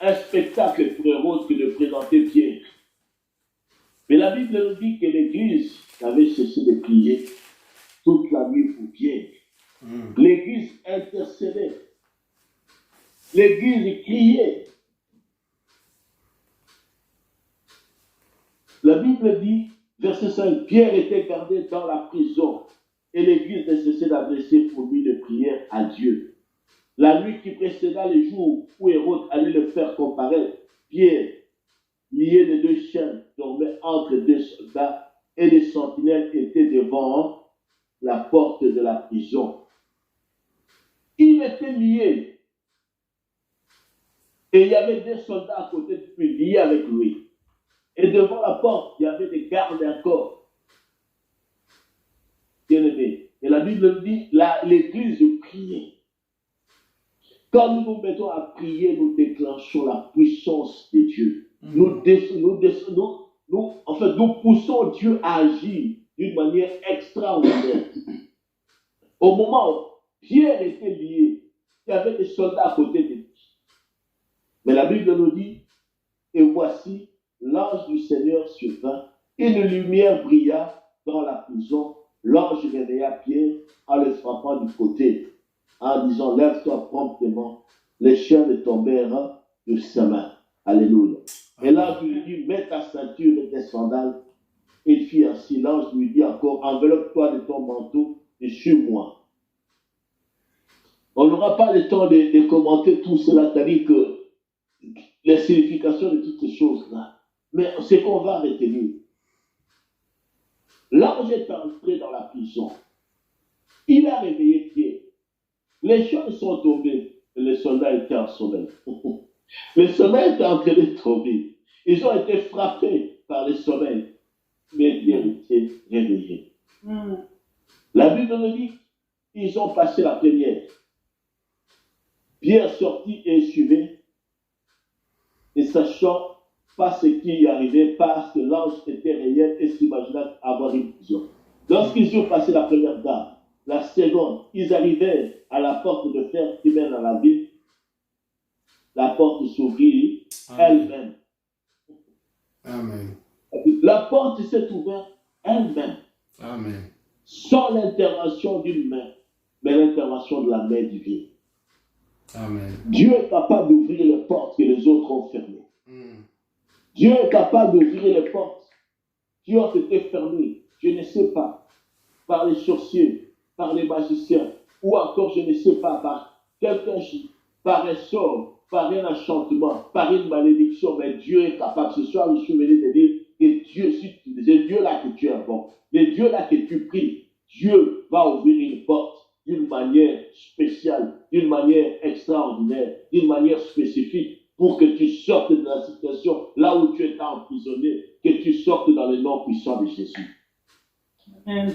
un spectacle pour Hérode que de présenter Pierre. Mais la Bible nous dit que l'Église avait cessé de prier toute la nuit pour Pierre. L'Église intercédait. L'Église criait. La Bible dit, verset 5, Pierre était gardé dans la prison et l'Église ne cessait d'adresser pour lui de prières à Dieu. La nuit qui précéda les jours où Hérode allait le faire comparaître, Pierre, lié de deux chaînes, dormait entre deux soldats et les sentinelles étaient devant la porte de la prison. Il était lié et il y avait des soldats à côté de lui, liés avec lui. Et devant la porte, il y avait des gardes encore. Bien-aimés. Et la Bible dit, l'Église priait. Quand nous nous mettons à prier, nous déclenchons la puissance de Dieu. nous poussons Dieu à agir d'une manière extraordinaire. Au moment où Pierre était lié, il y avait des soldats à côté de lui. Mais la Bible nous dit, et voici, l'ange du Seigneur survint, une lumière brilla dans la prison. L'ange réveilla Pierre en le frappant du côté, en disant, lève-toi promptement. Les chaînes tombèrent de sa main. Alléluia. Et l'ange lui dit, mets ta ceinture et tes sandales. Il fit ainsi. L'ange lui dit encore, enveloppe-toi de ton manteau et suis-moi. On n'aura pas le temps de commenter tout cela, c'est-à-dire que les significations de toutes ces choses-là. Mais ce qu'on va retenir, l'ange est entré dans la prison. Il a réveillé Pierre. Les choses sont tombées et les soldats étaient en sommeil. Les soldats étaient en train de tomber. Ils ont été frappés par le sommeil. Mais Pierre était réveillé. La Bible nous dit qu'ils ont passé la première. Pierre sortit et suivait, et sachant pas ce qui y arrivait, parce que l'ange était réel et s'imaginait avoir une vision. Lorsqu'ils ont passé la première dame, la seconde, ils arrivaient à la porte de fer qui mène à la ville. La porte s'ouvrit elle-même. Amen. La porte s'est ouverte elle-même. Amen. Sans l'intervention d'une main, mais l'intervention de la main divine. Amen. Dieu est capable d'ouvrir les portes que les autres ont fermées. Dieu est capable d'ouvrir les portes qui ont été fermées, je ne sais pas, par les sorciers, par les magiciens, ou encore, je ne sais pas, par quelqu'un, par un sort, par un enchantement, par une malédiction, mais Dieu est capable. Ce soir, je suis venu te dire que Dieu, si c'est Dieu là que tu invoques, le Dieu là que tu pries, Dieu va ouvrir une porte d'une manière spéciale, d'une manière extraordinaire, d'une manière spécifique, pour que tu sortes de la situation là où tu étais emprisonné, que tu sortes dans le nom puissant de Jésus. Amen.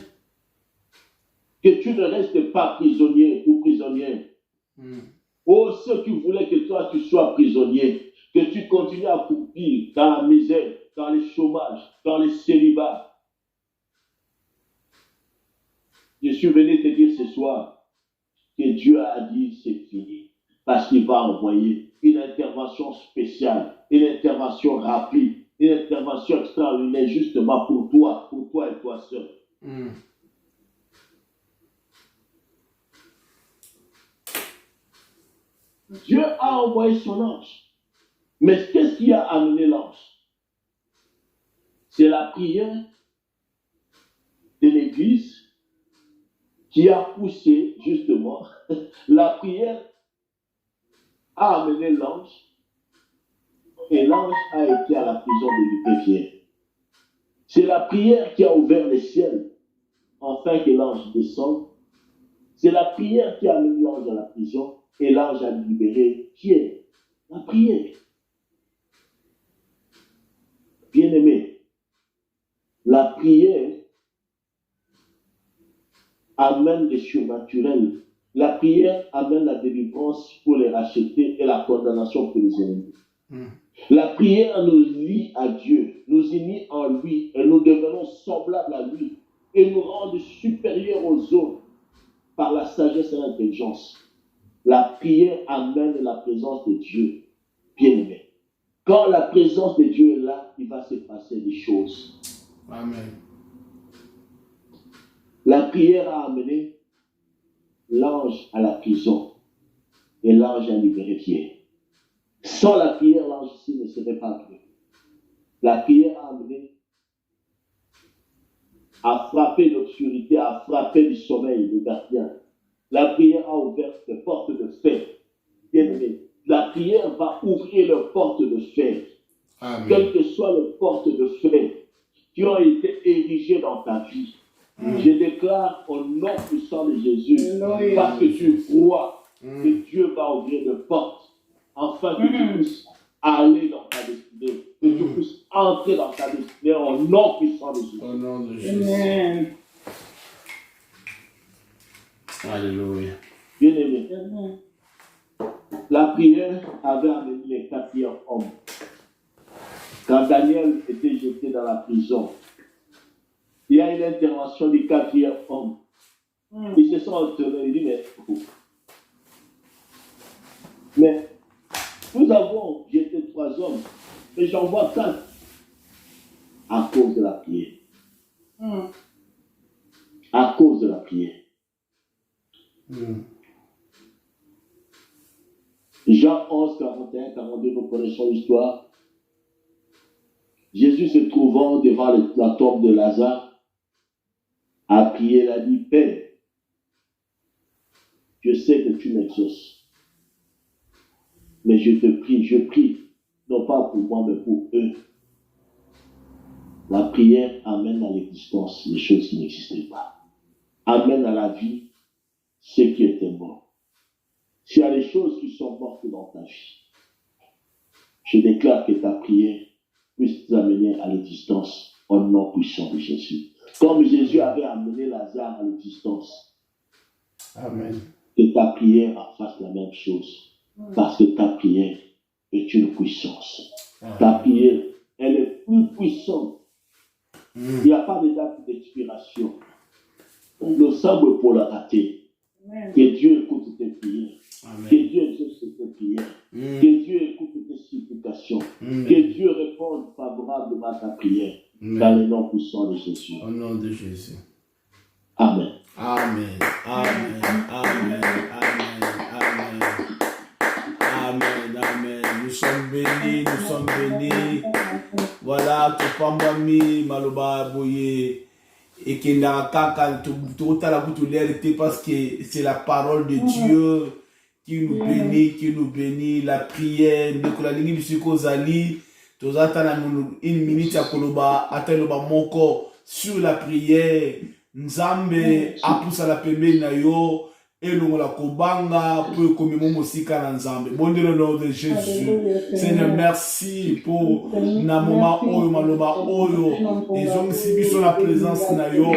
Que tu ne restes pas prisonnier ou prisonnière. Oh, ceux qui voulaient que toi tu sois prisonnier, que tu continues à croupir dans la misère, dans le chômage, dans le célibat. Je suis venu te dire ce soir que Dieu a dit c'est fini. Parce qu'il va envoyer une intervention spéciale, une intervention rapide, une intervention extraordinaire justement pour toi et toi seul. Dieu a envoyé son ange. Mais qu'est-ce qui a amené l'ange? C'est la prière de l'Église qui a poussé justement. La prière a amené l'ange et l'ange a été à la prison de Pierre. C'est la prière qui a ouvert les ciels afin que l'ange descende. C'est la prière qui a amené l'ange à la prison et l'ange a libéré Pierre. La prière. Bien-aimé, la prière amène le surnaturel. La prière amène la délivrance pour les racheter et la condamnation pour les ennemis. La prière nous lie à Dieu, nous unit en lui et nous devenons semblables à lui et nous rend supérieurs aux autres par la sagesse et l'intelligence. La prière amène la présence de Dieu, bien-aimé. Quand la présence de Dieu est là, il va se passer des choses. Amen. La prière a amené l'ange à la prison et l'ange a libéré Pierre. Sans la prière, l'ange ici ne serait pas venu. La prière a amené à frapper l'obscurité, à frapper le sommeil des gardiens. La prière a ouvert les portes de fer. Bien-aimé, la prière va ouvrir les portes de fer. Amen. Quelles que soient les portes de fer qui ont été érigées dans ta vie. Je déclare au nom puissant de Jésus, parce que tu crois que Dieu va ouvrir des portes, afin que tu puisses aller dans ta destinée, que tu puisses entrer dans ta destinée au nom puissant de Jésus. Au nom de Jésus. Amen. Alléluia. Bien-aimé, la prière avait amené les 4 hommes. Quand Daniel était jeté dans la prison, il y a une intervention du quatrième homme. Ils se sont retenus. Il dit, mais nous avons jeté 3 hommes, mais j'en vois 4 à cause de la prière. À cause de la prière. Jean 11, 41, 42, nous connaissons l'histoire. Jésus se trouvant devant la tombe de Lazare, a prié, il a dit, Père, je sais que tu m'exauces, mais je prie, non pas pour moi, mais pour eux. La prière amène à l'existence les choses qui n'existaient pas. Amène à la vie ce qui était mort. S'il y a des choses qui sont mortes dans ta vie, je déclare que ta prière puisse t'amener à l'existence au nom puissant de Jésus. Comme Jésus avait amené Lazare à l'existence. Amen. Que ta prière en fasse la même chose. Parce que ta prière est une puissance. Ta prière, elle est plus puissante. Il n'y a pas de date d'expiration. Le sable pour la rater. Que Dieu écoute tes prières. Amen. Que Dieu exauce tes prières. Que Dieu écoute tes supplications. Que Dieu réponde favorablement à ta prière. Dans le nom puissant de Jésus. Au nom de Jésus. Amen. Amen. Amen. Amen. Amen. Amen. Amen. Nous sommes bénis. Nous sommes bénis. Voilà, Topambami, Maloba, Boye. Et qu'il n'a qu'à tout à la bouche de parce que c'est la parole de Dieu qui nous bénit, la prière, Nicolas Lingi Bisiko Zali, tous attendons une minute à Koloba, attendons mon corps sur la prière, Nzambe, Apusa la Pembe Nayo, et nous la Kobanga, pour comme Momosika Nzambe. Bon Dieu, le nom de Jésus. Seigneur, merci pour na moment Oyo, Maloba Oyo, et ont subi sur la présence Nayo.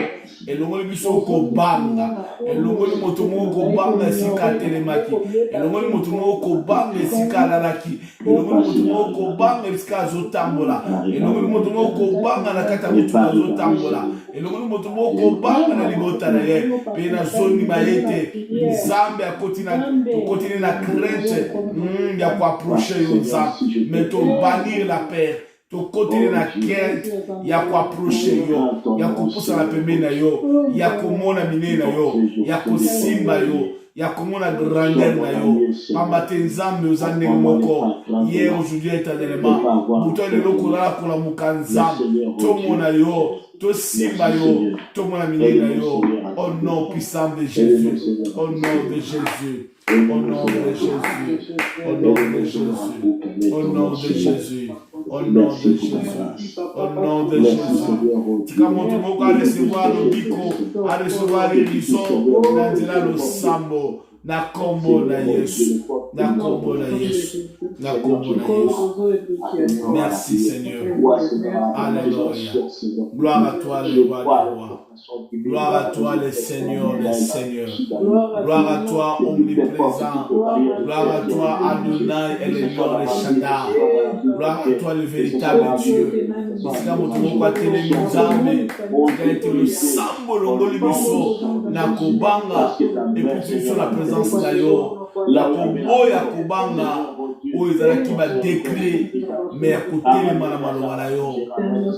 Et le monde biso kobanga, et le monde motomo kobanga sika telemaki, et le monde motomo kobanga sika lalaki, et le monde motomo kobanga sika zotambola, et le monde motomo kobanga na kata mutuna zotambola, et le monde motomo kobanga na libota na ye, pe na zoni maete, Nzambe a continuer na crainte, ya ko approcher yo Nzambe, mais to bannir la paix. To continuer na quête, ya ko approcher yo, ya ko poussa la pembe na yo, ya ko mona mine na yo, ya ko simba yo, ya ko mona grandeur na yo. Pamba te Nzambe ozande moko, hier aujourd'hui éternellement, buto lelo kola kola mukanzambe, to mona yo, to simba yo, to mona mine na yo. Au nom puissant de Jésus, au nom de Jésus. Au nom de Jésus, au nom de Jésus, au nom de Jésus, au nom de Jésus, au nom de Jésus. Tu as montré à recevoir le bico, à recevoir les lisons, le sambo, na kombo na Yesu, na kombo na Yesu, na kombo na Yesu. Merci Seigneur. Alléluia. Gloire à toi le roi des rois. Gloire à toi le Seigneur des seigneurs. Gloire à toi omniprésent. Gloire à toi Adonai et le lion de Shaddai. Gloire à toi le véritable Dieu. Parce que mon Dieu télé Nzambe, il a été le sambo longoli biso na kobanga et puis sur la présence d'ailleurs la kombo ya kobanga o ezala qui va décret mais à côté le malama na yo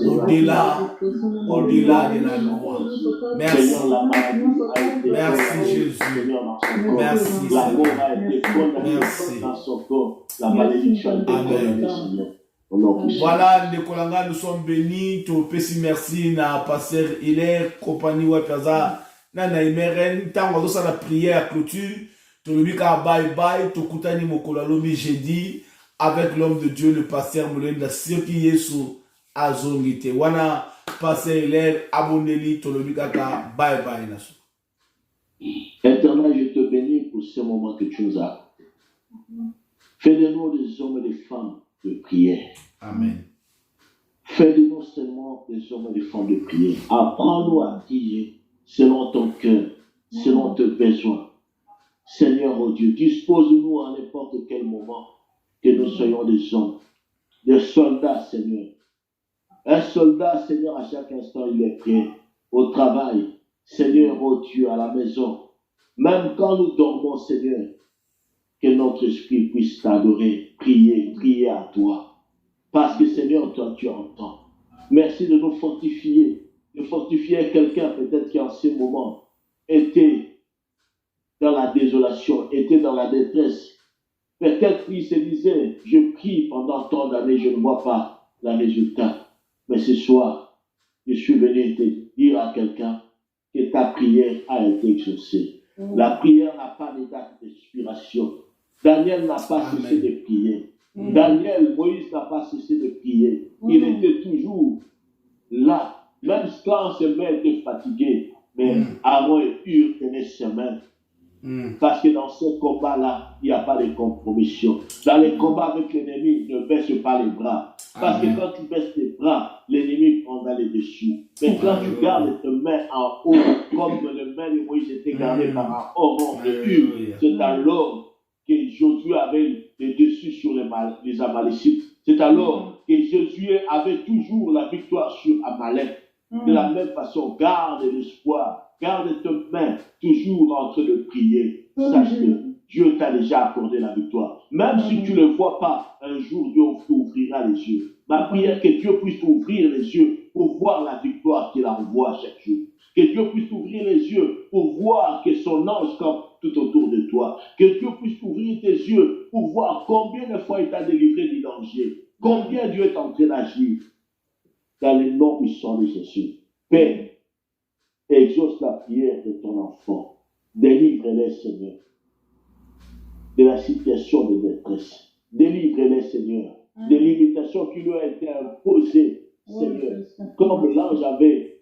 au-delà de la loi. Merci. Merci Jésus. Merci Seigneur. Merci. Amen. Voilà, Nicolanga, nous sommes bénis. Tu peux merci na pasteur Hilaire, compagnie Wapaza, na Naimeren, tant que la prière à clôture, tu le dis bye bye, tu kutani mokolalobi jeudi avec l'homme de Dieu, le pasteur Moulenda, Sirki Yesu Azongite. Wana pasteur Hilaire, abonnez-lui, tu le dis bye bye. Éternel, je te bénis pour ce moment que tu nous as. Fais de nous des hommes et des femmes de prière. Amen. Fais de nous seulement des hommes et des femmes de prière. Apprends-nous à prier selon ton cœur, selon tes besoins. Seigneur, oh Dieu, dispose-nous à n'importe quel moment que nous soyons des hommes, des soldats, Seigneur, Un soldat, Seigneur, à chaque instant, il est prêt. Au travail, Seigneur, oh Dieu, à la maison. Même quand nous dormons, Seigneur, que notre esprit puisse t'adorer, prier à toi. Parce que, Seigneur, toi, tu entends. Merci de nous fortifier. De fortifier quelqu'un, peut-être qui en ce moment était dans la désolation, était dans la détresse. Peut-être qu'il se disait, je prie pendant tant d'années, je ne vois pas le résultat. Mais ce soir, je suis venu te dire à quelqu'un que ta prière a été exaucée. La prière n'a pas de date d'expiration. Daniel n'a pas cessé de prier. Daniel, Moïse n'a pas cessé de prier. Il était toujours là. Même quand ses mains étaient fatiguées, mais Aaron et Hur tenaient ses mains. Parce que dans ce combat-là, il n'y a pas de compromission. Dans les combats avec l'ennemi, ne baisse pas les bras. Parce que quand tu baisses les bras, l'ennemi prendra les dessus. Mais quand tu gardes tes mains en haut, comme les mains de Moïse étaient gardées par un Aaron et Hur, c'est alors que Josué avait les dessus sur les Amalécites. C'est alors que Josué avait toujours la victoire sur Amalek. De la même façon, garde l'espoir. Garde tes mains toujours en train de prier. Sache que Dieu t'a déjà accordé la victoire. Même si tu ne le vois pas, un jour Dieu t'ouvrira les yeux. Ma prière, que Dieu puisse t'ouvrir les yeux pour voir la victoire qu'il envoie chaque jour. Que Dieu puisse t'ouvrir les yeux pour voir que son ange campe tout autour de toi. Que Dieu puisse t'ouvrir tes yeux pour voir combien de fois il t'a délivré du danger. Combien Dieu est en train d'agir. Dans le nom puissant de Jésus. Père, exauce la prière de ton enfant. Délivre-les, Seigneur, de la situation de détresse. Délivre-les, Seigneur, des limitations qui lui ont été imposées, Seigneur. Comme l'ange avait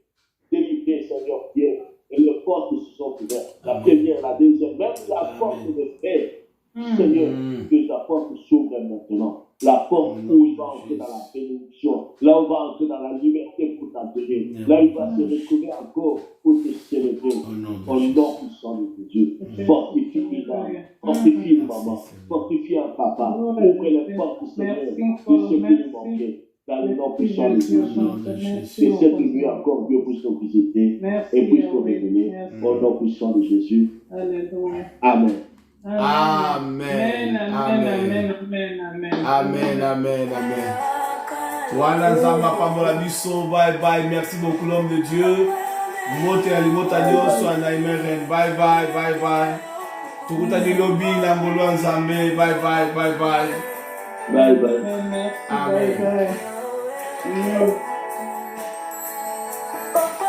délivré, Seigneur, Pierre, et les portes se sont ouvertes. La première, la deuxième, même la porte de fer. Seigneur, que ta porte s'ouvre maintenant. La porte où il va entrer dans la bénédiction, là où il va entrer dans la liberté pour t'adorer, là où il va se retrouver encore pour te célébrer. Au nom puissant de Dieu, fortifie une âme, fortifie une maman, fortifie un papa, ouvre les portes du Seigneur de ce qui nous manquait. Dans le nom puissant de Jésus, que cette nuit encore Dieu puisse nous visiter et puisse nous révéler. Au nom puissant de Jésus. Amen. Amen. Amen. Amen. Amen. Amen. Voilà, Zamba Pambola Bisso. Bye bye. Merci beaucoup, l'homme de Dieu. Mote alimota nyoso anaimeren. Bye bye. Bye bye. Tukutani lobi na mbolo nzambe. Bye bye. Bye bye. Bye bye. Amen. Bye bye. Papa,